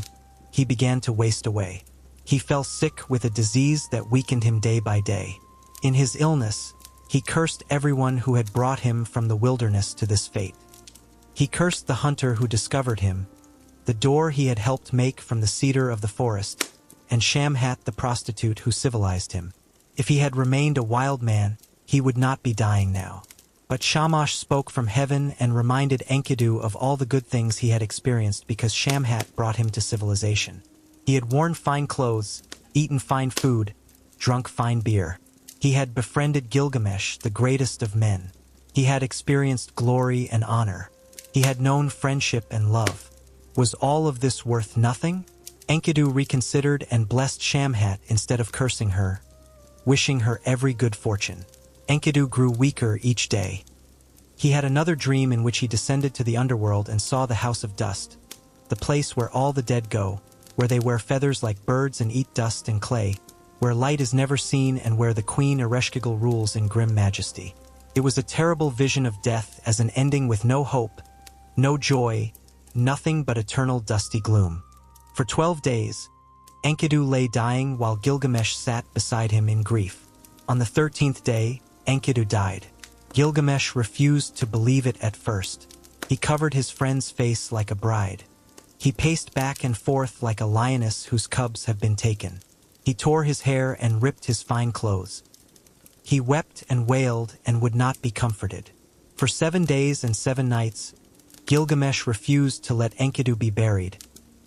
Speaker 1: he began to waste away. He fell sick with a disease that weakened him day by day. In his illness, he cursed everyone who had brought him from the wilderness to this fate. He cursed the hunter who discovered him, the door he had helped make from the cedar of the forest, and Shamhat the prostitute who civilized him. If he had remained a wild man, he would not be dying now. But Shamash spoke from heaven and reminded Enkidu of all the good things he had experienced because Shamhat brought him to civilization. He had worn fine clothes, eaten fine food, drunk fine beer. He had befriended Gilgamesh, the greatest of men. He had experienced glory and honor. He had known friendship and love. Was all of this worth nothing? Enkidu reconsidered and blessed Shamhat instead of cursing her, wishing her every good fortune. Enkidu grew weaker each day. He had another dream in which he descended to the underworld and saw the House of Dust, the place where all the dead go, where they wear feathers like birds and eat dust and clay, where light is never seen and where the Queen Ereshkigal rules in grim majesty. It was a terrible vision of death as an ending with no hope, no joy, nothing but eternal dusty gloom. For 12 days, Enkidu lay dying while Gilgamesh sat beside him in grief. On the 13th day, Enkidu died. Gilgamesh refused to believe it at first. He covered his friend's face like a bride. He paced back and forth like a lioness whose cubs have been taken. He tore his hair and ripped his fine clothes. He wept and wailed and would not be comforted. For 7 days and 7 nights, Gilgamesh refused to let Enkidu be buried,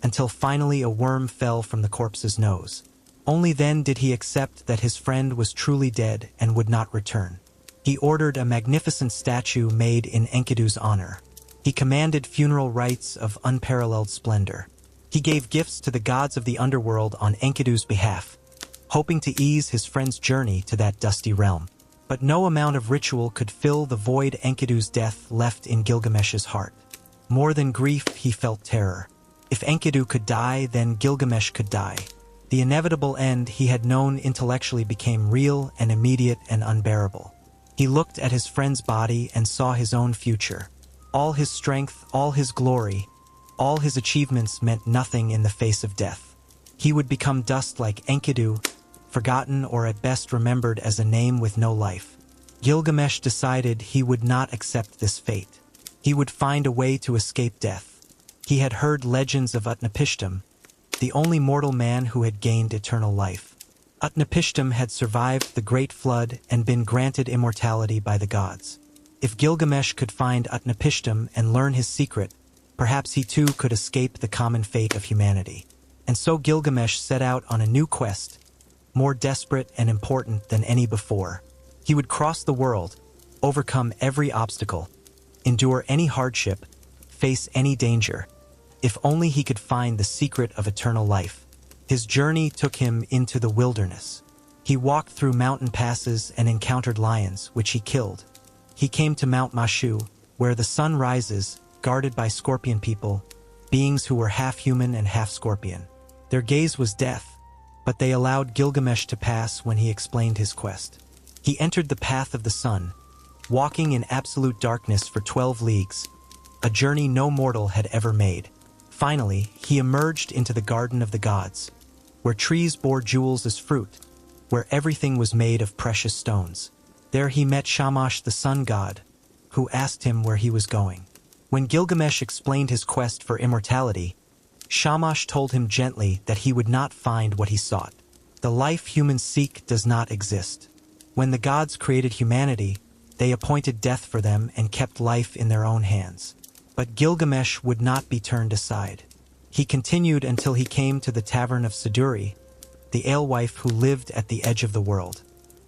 Speaker 1: until finally a worm fell from the corpse's nose. Only then did he accept that his friend was truly dead and would not return. He ordered a magnificent statue made in Enkidu's honor. He commanded funeral rites of unparalleled splendor. He gave gifts to the gods of the underworld on Enkidu's behalf, hoping to ease his friend's journey to that dusty realm. But no amount of ritual could fill the void Enkidu's death left in Gilgamesh's heart. More than grief, he felt terror. If Enkidu could die, then Gilgamesh could die. The inevitable end he had known intellectually became real and immediate and unbearable. He looked at his friend's body and saw his own future. All his strength, all his glory, all his achievements meant nothing in the face of death. He would become dust like Enkidu, forgotten or at best remembered as a name with no life. Gilgamesh decided he would not accept this fate. He would find a way to escape death. He had heard legends of Utnapishtim, the only mortal man who had gained eternal life. Utnapishtim had survived the Great Flood and been granted immortality by the gods. If Gilgamesh could find Utnapishtim and learn his secret, perhaps he too could escape the common fate of humanity. And so Gilgamesh set out on a new quest, more desperate and important than any before. He would cross the world, overcome every obstacle, endure any hardship, face any danger, if only he could find the secret of eternal life. His journey took him into the wilderness. He walked through mountain passes and encountered lions, which he killed. He came to Mount Mashu, where the sun rises, guarded by scorpion people, beings who were half human and half scorpion. Their gaze was death, but they allowed Gilgamesh to pass when he explained his quest. He entered the path of the sun, walking in absolute darkness for 12 leagues, a journey no mortal had ever made. Finally, he emerged into the garden of the gods, where trees bore jewels as fruit, where everything was made of precious stones. There he met Shamash the sun god, who asked him where he was going. When Gilgamesh explained his quest for immortality, Shamash told him gently that he would not find what he sought. The life humans seek does not exist. When the gods created humanity, they appointed death for them and kept life in their own hands. But Gilgamesh would not be turned aside. He continued until he came to the tavern of Siduri, the alewife who lived at the edge of the world.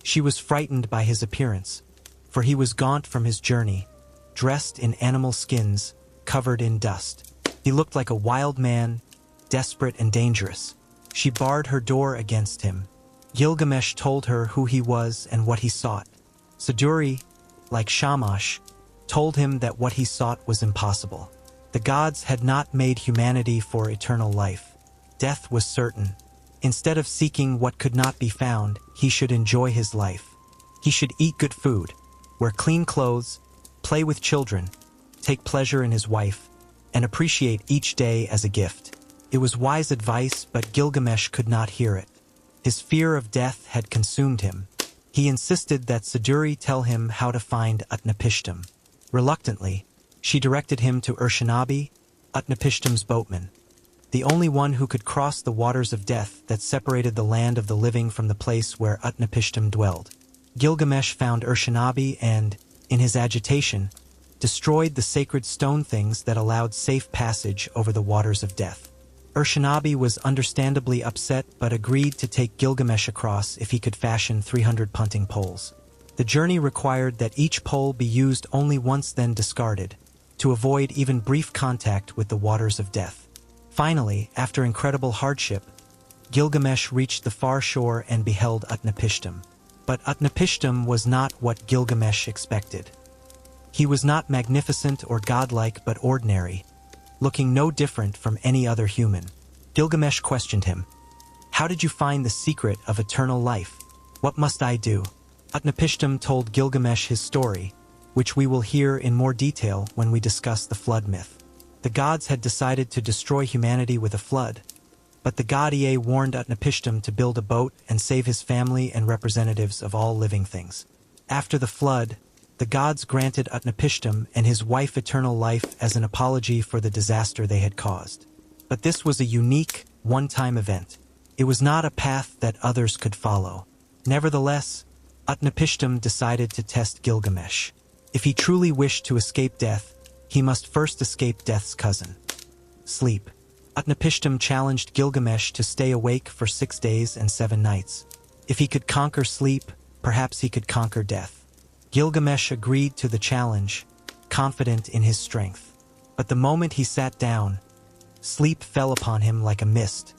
Speaker 1: She was frightened by his appearance, for he was gaunt from his journey, dressed in animal skins, covered in dust. He looked like a wild man, desperate and dangerous. She barred her door against him. Gilgamesh told her who he was and what he sought. Siduri, like Shamash, told him that what he sought was impossible. The gods had not made humanity for eternal life. Death was certain. Instead of seeking what could not be found, he should enjoy his life. He should eat good food, wear clean clothes, play with children, take pleasure in his wife, and appreciate each day as a gift. It was wise advice, but Gilgamesh could not hear it. His fear of death had consumed him. He insisted that Siduri tell him how to find Utnapishtim. Reluctantly, she directed him to Urshanabi, Utnapishtim's boatman, the only one who could cross the waters of death that separated the land of the living from the place where Utnapishtim dwelled. Gilgamesh found Urshanabi and, in his agitation, destroyed the sacred stone things that allowed safe passage over the waters of death. Urshanabi was understandably upset but agreed to take Gilgamesh across if he could fashion 300 punting poles. The journey required that each pole be used only once, then discarded, to avoid even brief contact with the waters of death. Finally, after incredible hardship, Gilgamesh reached the far shore and beheld Utnapishtim. But Utnapishtim was not what Gilgamesh expected. He was not magnificent or godlike but ordinary, looking no different from any other human. Gilgamesh questioned him. "How did you find the secret of eternal life? What must I do?" Utnapishtim told Gilgamesh his story, which we will hear in more detail when we discuss the flood myth. The gods had decided to destroy humanity with a flood, but the god Ea warned Utnapishtim to build a boat and save his family and representatives of all living things. After the flood, the gods granted Utnapishtim and his wife eternal life as an apology for the disaster they had caused. But this was a unique, one-time event. It was not a path that others could follow. Nevertheless, Utnapishtim decided to test Gilgamesh. If he truly wished to escape death, he must first escape death's cousin, sleep. Utnapishtim challenged Gilgamesh to stay awake for 6 days and 7 nights. If he could conquer sleep, perhaps he could conquer death. Gilgamesh agreed to the challenge, confident in his strength. But the moment he sat down, sleep fell upon him like a mist.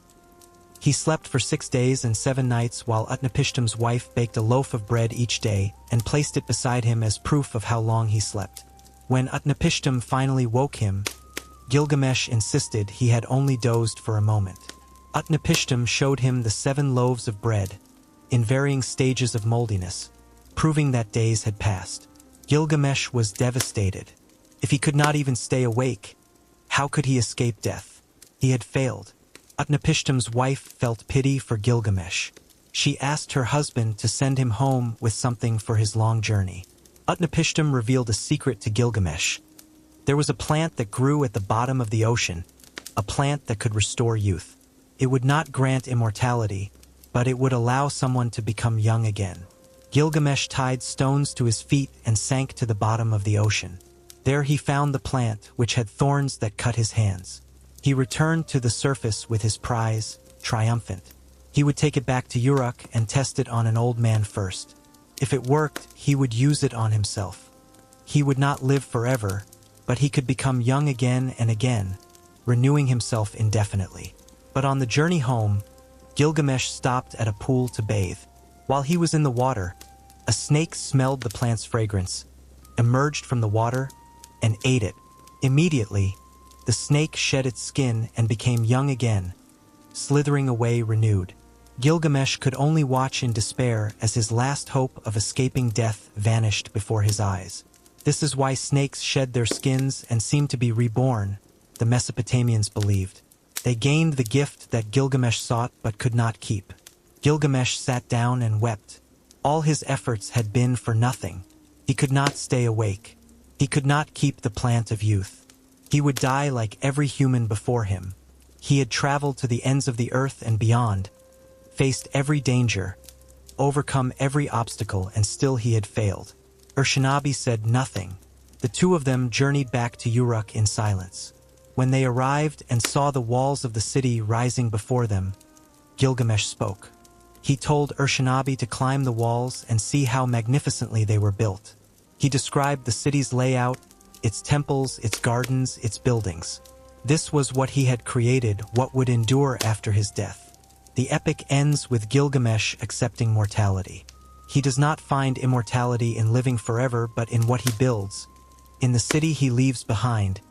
Speaker 1: He slept for 6 days and 7 nights while Utnapishtim's wife baked a loaf of bread each day and placed it beside him as proof of how long he slept. When Utnapishtim finally woke him, Gilgamesh insisted he had only dozed for a moment. Utnapishtim showed him the 7 loaves of bread, in varying stages of moldiness, proving that days had passed. Gilgamesh was devastated. If he could not even stay awake, how could he escape death? He had failed. Utnapishtim's wife felt pity for Gilgamesh. She asked her husband to send him home with something for his long journey. Utnapishtim revealed a secret to Gilgamesh. There was a plant that grew at the bottom of the ocean, a plant that could restore youth. It would not grant immortality, but it would allow someone to become young again. Gilgamesh tied stones to his feet and sank to the bottom of the ocean. There he found the plant, which had thorns that cut his hands. He returned to the surface with his prize, triumphant. He would take it back to Uruk and test it on an old man first. If it worked, he would use it on himself. He would not live forever, but he could become young again and again, renewing himself indefinitely. But on the journey home, Gilgamesh stopped at a pool to bathe. While he was in the water, a snake smelled the plant's fragrance, emerged from the water, and ate it. Immediately, the snake shed its skin and became young again, slithering away renewed. Gilgamesh could only watch in despair as his last hope of escaping death vanished before his eyes. This is why snakes shed their skins and seem to be reborn, the Mesopotamians believed. They gained the gift that Gilgamesh sought but could not keep. Gilgamesh sat down and wept. All his efforts had been for nothing. He could not stay awake. He could not keep the plant of youth. He would die like every human before him. He had traveled to the ends of the earth and beyond, faced every danger, overcome every obstacle, and still he had failed. Urshanabi said nothing. The two of them journeyed back to Uruk in silence. When they arrived and saw the walls of the city rising before them, Gilgamesh spoke. He told Urshanabi to climb the walls and see how magnificently they were built. He described the city's layout, its temples, its gardens, its buildings. This was what he had created, what would endure after his death. The epic ends with Gilgamesh accepting mortality. He does not find immortality in living forever, but in what he builds, in the city he leaves behind,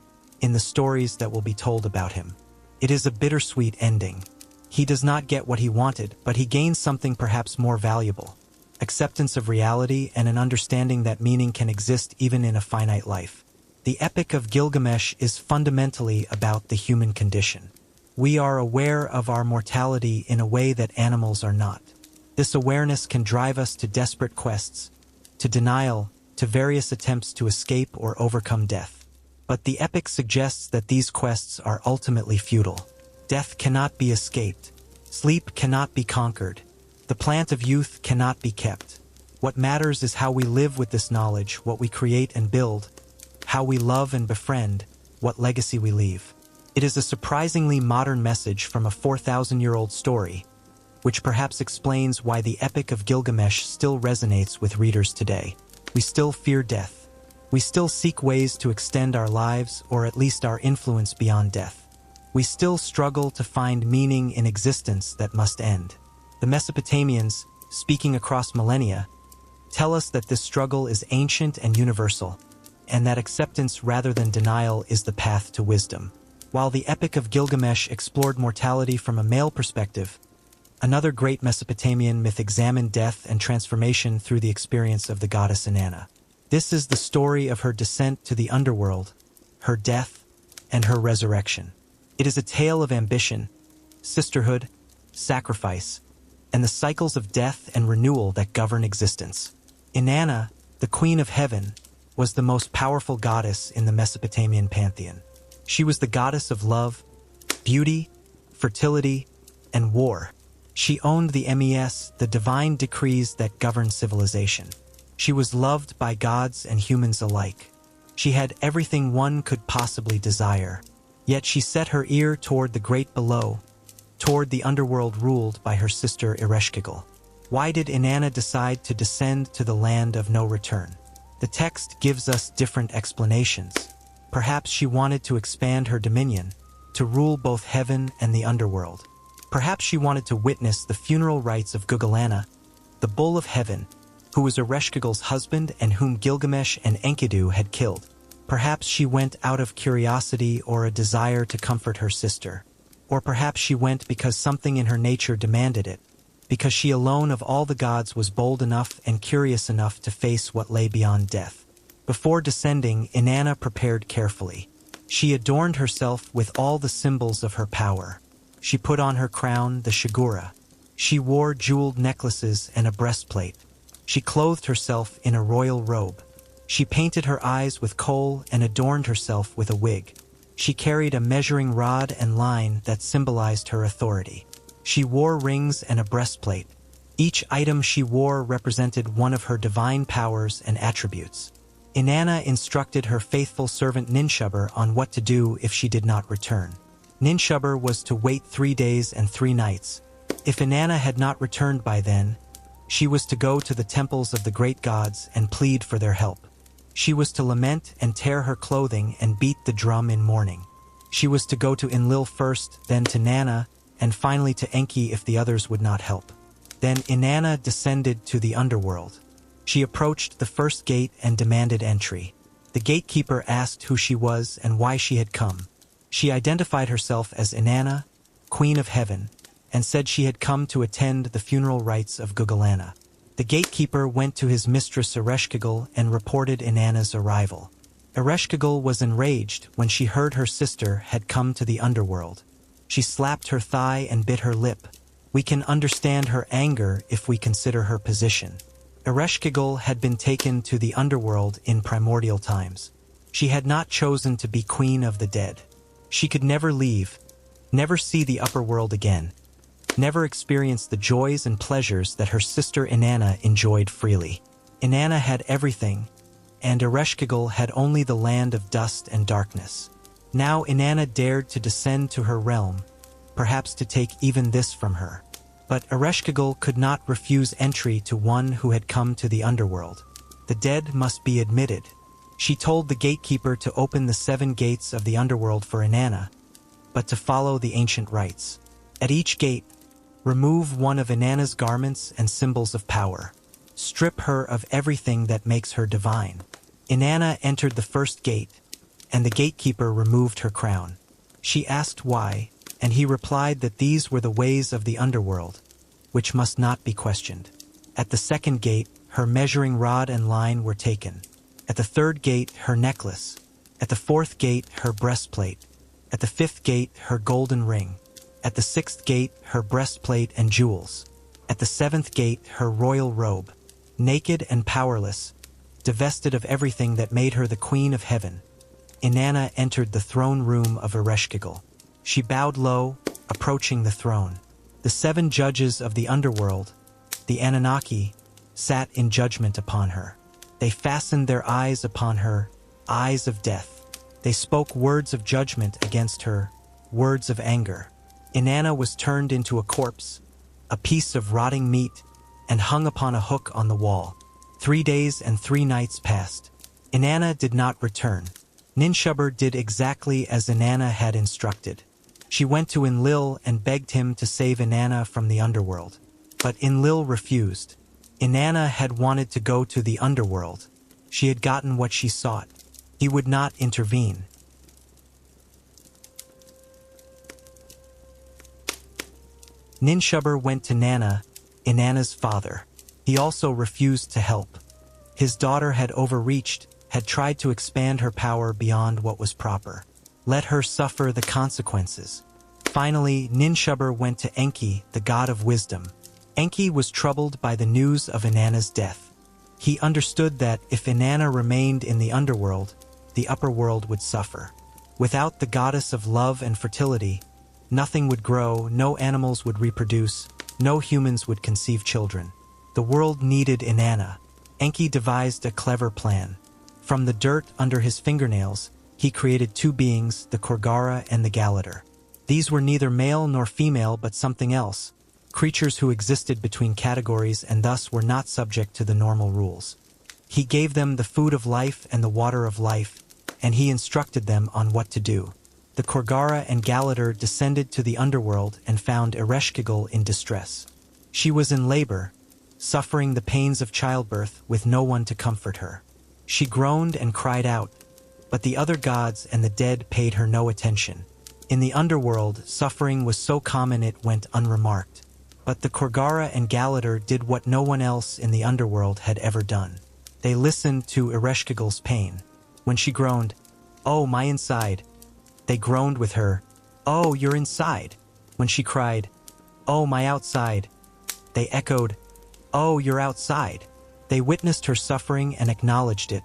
Speaker 1: in the stories that will be told about him. It is a bittersweet ending. He does not get what he wanted, but he gains something perhaps more valuable: acceptance of reality and an understanding that meaning can exist even in a finite life. The Epic of Gilgamesh is fundamentally about the human condition. We are aware of our mortality in a way that animals are not. This awareness can drive us to desperate quests, to denial, to various attempts to escape or overcome death. But the epic suggests that these quests are ultimately futile. Death cannot be escaped. Sleep cannot be conquered. The plant of youth cannot be kept. What matters is how we live with this knowledge, what we create and build, how we love and befriend, what legacy we leave. It is a surprisingly modern message from a 4,000-year-old story, which perhaps explains why the Epic of Gilgamesh still resonates with readers today. We still fear death. We still seek ways to extend our lives, or at least our influence beyond death. We still struggle to find meaning in existence that must end. The Mesopotamians, speaking across millennia, tell us that this struggle is ancient and universal, and that acceptance rather than denial is the path to wisdom. While the Epic of Gilgamesh explored mortality from a male perspective, another great Mesopotamian myth examined death and transformation through the experience of the goddess Inanna. This is the story of her descent to the underworld, her death, and her resurrection. It is a tale of ambition, sisterhood, sacrifice, and the cycles of death and renewal that govern existence. Inanna, the Queen of Heaven, was the most powerful goddess in the Mesopotamian pantheon. She was the goddess of love, beauty, fertility, and war. She owned the Mes, the divine decrees that govern civilization. She was loved by gods and humans alike. She had everything one could possibly desire. Yet she set her ear toward the great below, toward the underworld ruled by her sister Ereshkigal. Why did Inanna decide to descend to the land of no return? The text gives us different explanations. Perhaps she wanted to expand her dominion, to rule both heaven and the underworld. Perhaps she wanted to witness the funeral rites of Gugalanna, the bull of heaven, who was Ereshkigal's husband and whom Gilgamesh and Enkidu had killed. Perhaps she went out of curiosity or a desire to comfort her sister. Or perhaps she went because something in her nature demanded it, because she alone of all the gods was bold enough and curious enough to face what lay beyond death. Before descending, Inanna prepared carefully. She adorned herself with all the symbols of her power. She put on her crown, the shigura. She wore jeweled necklaces and a breastplate. She clothed herself in a royal robe. She painted her eyes with kohl and adorned herself with a wig. She carried a measuring rod and line that symbolized her authority. She wore rings and a breastplate. Each item she wore represented one of her divine powers and attributes. Inanna instructed her faithful servant Ninshubur on what to do if she did not return. Ninshubur was to wait 3 days and 3 nights. If Inanna had not returned by then, she was to go to the temples of the great gods and plead for their help. She was to lament and tear her clothing and beat the drum in mourning. She was to go to Enlil first, then to Nanna, and finally to Enki if the others would not help. Then Inanna descended to the underworld. She approached the first gate and demanded entry. The gatekeeper asked who she was and why she had come. She identified herself as Inanna, Queen of Heaven, and said she had come to attend the funeral rites of Gugalanna. The gatekeeper went to his mistress Ereshkigal and reported Inanna's arrival. Ereshkigal was enraged when she heard her sister had come to the underworld. She slapped her thigh and bit her lip. We can understand her anger if we consider her position. Ereshkigal had been taken to the underworld in primordial times. She had not chosen to be queen of the dead. She could never leave, never see the upper world again, never experience the joys and pleasures that her sister Inanna enjoyed freely. Inanna had everything, and Ereshkigal had only the land of dust and darkness. Now Inanna dared to descend to her realm, perhaps to take even this from her. But Ereshkigal could not refuse entry to one who had come to the underworld. The dead must be admitted. She told the gatekeeper to open the 7 gates of the underworld for Inanna, but to follow the ancient rites. At each gate, remove one of Inanna's garments and symbols of power. Strip her of everything that makes her divine. Inanna entered the first gate, and the gatekeeper removed her crown. She asked why, and he replied that these were the ways of the underworld, which must not be questioned. At the second gate, her measuring rod and line were taken. At the third gate, her necklace. At the fourth gate, her breastplate. At the fifth gate, her golden ring. At the sixth gate, her breastplate and jewels. At the seventh gate, her royal robe. Naked and powerless, divested of everything that made her the queen of heaven, Inanna entered the throne room of Ereshkigal. She bowed low, approaching the throne. The 7 judges of the underworld, the Anunnaki, sat in judgment upon her. They fastened their eyes upon her, eyes of death. They spoke words of judgment against her, words of anger. Inanna was turned into a corpse, a piece of rotting meat, and hung upon a hook on the wall. 3 days and 3 nights passed. Inanna did not return. Ninshubur did exactly as Inanna had instructed. She went to Enlil and begged him to save Inanna from the underworld. But Enlil refused. Inanna had wanted to go to the underworld. She had gotten what she sought. He would not intervene. Ninshubur went to Nanna, Inanna's father. He also refused to help. His daughter had overreached, had tried to expand her power beyond what was proper. Let her suffer the consequences. Finally, Ninshubur went to Enki, the god of wisdom. Enki was troubled by the news of Inanna's death. He understood that if Inanna remained in the underworld, the upper world would suffer. Without the goddess of love and fertility, nothing would grow, no animals would reproduce, no humans would conceive children. The world needed Inanna. Enki devised a clever plan. From the dirt under his fingernails, he created 2 beings, the Korgara and the Galadar. These were neither male nor female but something else, creatures who existed between categories and thus were not subject to the normal rules. He gave them the food of life and the water of life, and he instructed them on what to do. The Korgara and Galadar descended to the underworld and found Ereshkigal in distress. She was in labor, suffering the pains of childbirth with no one to comfort her. She groaned and cried out, but the other gods and the dead paid her no attention. In the underworld, suffering was so common it went unremarked. But the Korgara and Galadar did what no one else in the underworld had ever done. They listened to Ereshkigal's pain. When she groaned, "Oh, my inside," they groaned with her, "Oh, you're inside." When she cried, "Oh, my outside," they echoed, "Oh, you're outside." They witnessed her suffering and acknowledged it,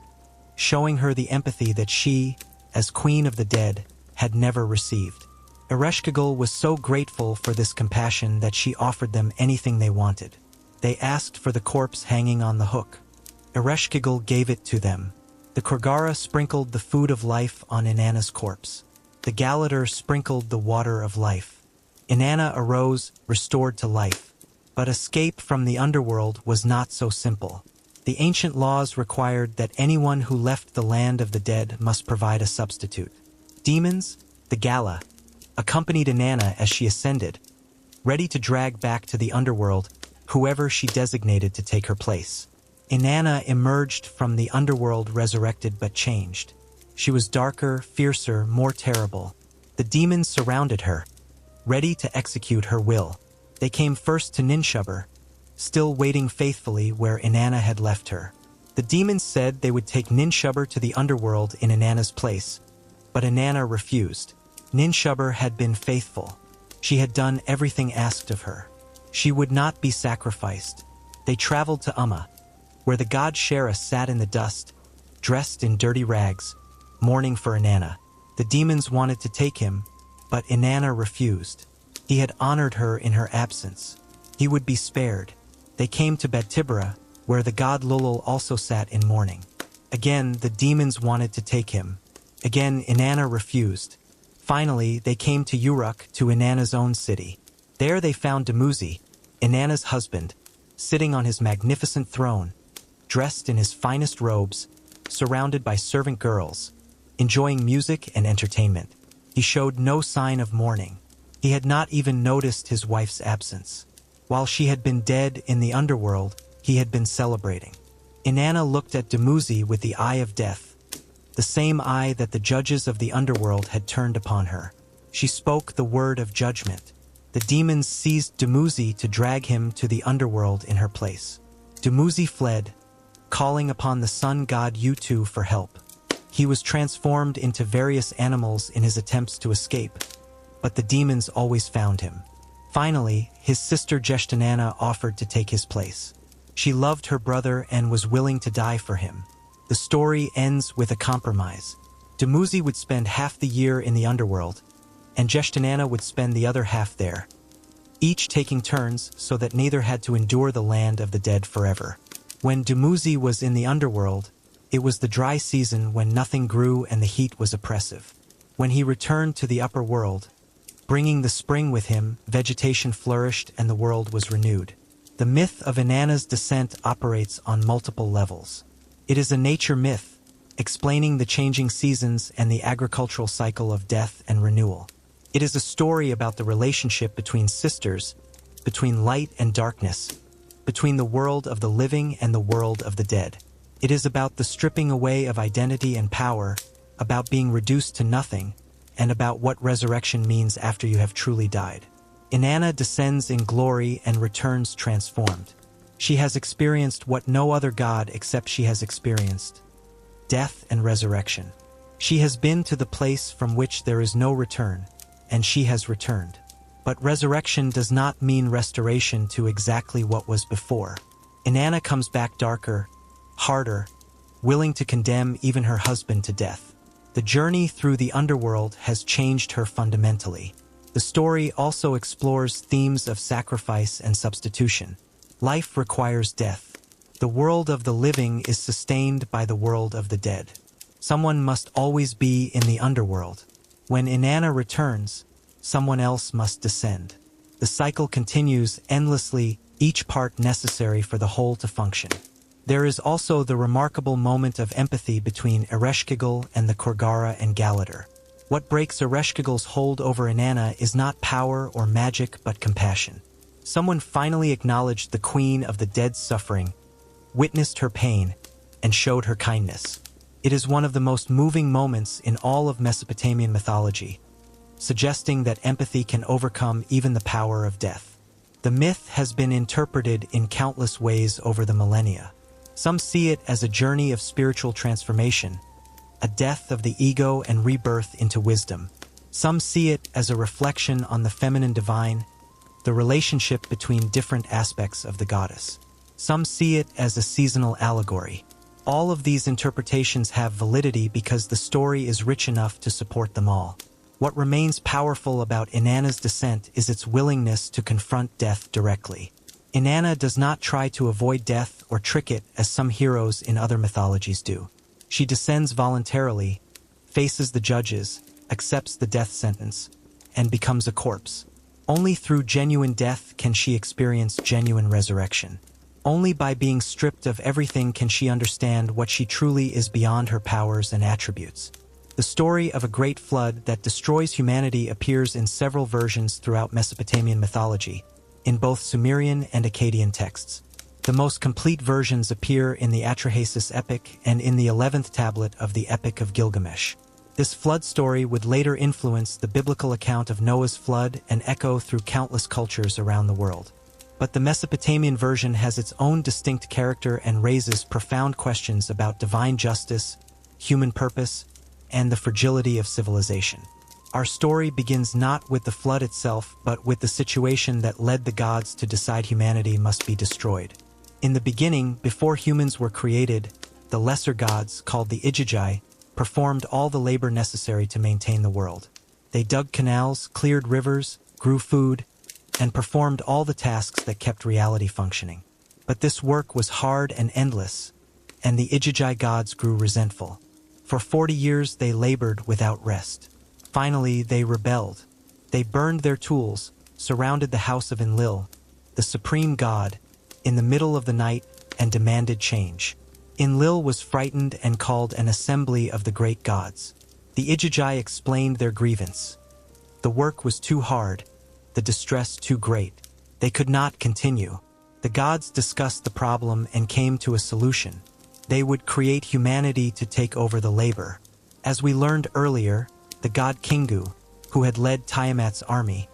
Speaker 1: showing her the empathy that she, as queen of the dead, had never received. Ereshkigal was so grateful for this compassion that she offered them anything they wanted. They asked for the corpse hanging on the hook. Ereshkigal gave it to them. The Korgara sprinkled the food of life on Inanna's corpse. The Galadar sprinkled the water of life. Inanna arose, restored to life. But escape from the underworld was not so simple. The ancient laws required that anyone who left the land of the dead must provide a substitute. Demons, the Gala, accompanied Inanna as she ascended, ready to drag back to the underworld whoever she designated to take her place. Inanna emerged from the underworld resurrected but changed. She was darker, fiercer, more terrible. The demons surrounded her, ready to execute her will. They came first to Ninshubur, still waiting faithfully where Inanna had left her. The demons said they would take Ninshubur to the underworld in Inanna's place, but Inanna refused. Ninshubur had been faithful. She had done everything asked of her. She would not be sacrificed. They traveled to Umma, where the god Shera sat in the dust, dressed in dirty rags, mourning for Inanna. The demons wanted to take him, but Inanna refused. He had honored her in her absence. He would be spared. They came to Bet-Tibera, where the god Lulul also sat in mourning. Again, the demons wanted to take him. Again, Inanna refused. Finally, they came to Uruk, to Inanna's own city. There they found Dumuzi, Inanna's husband, sitting on his magnificent throne, dressed in his finest robes, surrounded by servant girls, enjoying music and entertainment. He showed no sign of mourning. He had not even noticed his wife's absence. While she had been dead in the underworld, he had been celebrating. Inanna looked at Dumuzi with the eye of death, the same eye that the judges of the underworld had turned upon her. She spoke the word of judgment. The demons seized Dumuzi to drag him to the underworld in her place. Dumuzi fled, calling upon the sun god Utu for help. He was transformed into various animals in his attempts to escape, but the demons always found him. Finally, his sister Jeshtanana offered to take his place. She loved her brother and was willing to die for him. The story ends with a compromise. Dumuzi would spend half the year in the underworld, and Jeshtanana would spend the other half there, each taking turns so that neither had to endure the land of the dead forever. When Dumuzi was in the underworld, it was the dry season when nothing grew and the heat was oppressive. When he returned to the upper world, bringing the spring with him, vegetation flourished and the world was renewed. The myth of Inanna's descent operates on multiple levels. It is a nature myth, explaining the changing seasons and the agricultural cycle of death and renewal. It is a story about the relationship between sisters, between light and darkness, between the world of the living and the world of the dead. It is about the stripping away of identity and power, about being reduced to nothing, and about what resurrection means after you have truly died. Inanna descends in glory and returns transformed. She has experienced what no other god except she has experienced: death and resurrection. She has been to the place from which there is no return, and she has returned. But resurrection does not mean restoration to exactly what was before. Inanna comes back darker, harder, willing to condemn even her husband to death. The journey through the underworld has changed her fundamentally. The story also explores themes of sacrifice and substitution. Life requires death. The world of the living is sustained by the world of the dead. Someone must always be in the underworld. When Inanna returns, someone else must descend. The cycle continues endlessly, each part necessary for the whole to function. There is also the remarkable moment of empathy between Ereshkigal and the Korgara and Galador. What breaks Ereshkigal's hold over Inanna is not power or magic but compassion. Someone finally acknowledged the queen of the dead's suffering, witnessed her pain, and showed her kindness. It is one of the most moving moments in all of Mesopotamian mythology, suggesting that empathy can overcome even the power of death. The myth has been interpreted in countless ways over the millennia. Some see it as a journey of spiritual transformation, a death of the ego and rebirth into wisdom. Some see it as a reflection on the feminine divine, the relationship between different aspects of the goddess. Some see it as a seasonal allegory. All of these interpretations have validity because the story is rich enough to support them all. What remains powerful about Inanna's descent is its willingness to confront death directly. Inanna does not try to avoid death or trick it as some heroes in other mythologies do. She descends voluntarily, faces the judges, accepts the death sentence, and becomes a corpse. Only through genuine death can she experience genuine resurrection. Only by being stripped of everything can she understand what she truly is beyond her powers and attributes. The story of a great flood that destroys humanity appears in several versions throughout Mesopotamian mythology, in both Sumerian and Akkadian texts. The most complete versions appear in the Atrahasis epic and in the 11th tablet of the Epic of Gilgamesh. This flood story would later influence the biblical account of Noah's flood and echo through countless cultures around the world. But the Mesopotamian version has its own distinct character and raises profound questions about divine justice, human purpose, and the fragility of civilization. Our story begins not with the flood itself, but with the situation that led the gods to decide humanity must be destroyed. In the beginning, before humans were created, the lesser gods, called the Igigi, performed all the labor necessary to maintain the world. They dug canals, cleared rivers, grew food, and performed all the tasks that kept reality functioning. But this work was hard and endless, and the Igigi gods grew resentful. For 40 years they labored without rest. Finally, they rebelled. They burned their tools, surrounded the house of Enlil, the supreme god, in the middle of the night and demanded change. Enlil was frightened and called an assembly of the great gods. The Igigi explained their grievance. The work was too hard, the distress too great. They could not continue. The gods discussed the problem and came to a solution. They would create humanity to take over the labor. As we learned earlier, the god Kingu, who had led Tiamat's army,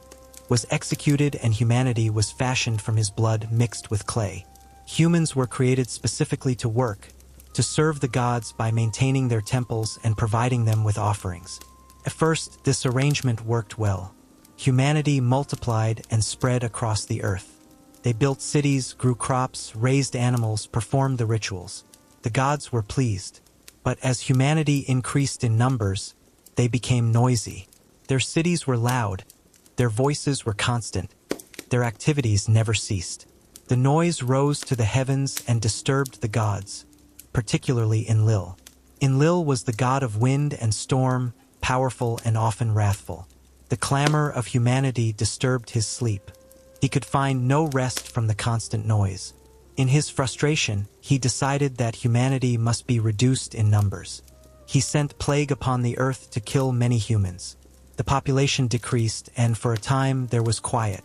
Speaker 1: was executed and humanity was fashioned from his blood mixed with clay. Humans were created specifically to work, to serve the gods by maintaining their temples and providing them with offerings. At first, this arrangement worked well. Humanity multiplied and spread across the earth. They built cities, grew crops, raised animals, performed the rituals. The gods were pleased. But as humanity increased in numbers, they became noisy. Their cities were loud. Their voices were constant. Their activities never ceased. The noise rose to the heavens and disturbed the gods, particularly Enlil. Enlil was the god of wind and storm, powerful and often wrathful. The clamor of humanity disturbed his sleep. He could find no rest from the constant noise. In his frustration, he decided that humanity must be reduced in numbers. He sent plague upon the earth to kill many humans. The population decreased, and for a time there was quiet.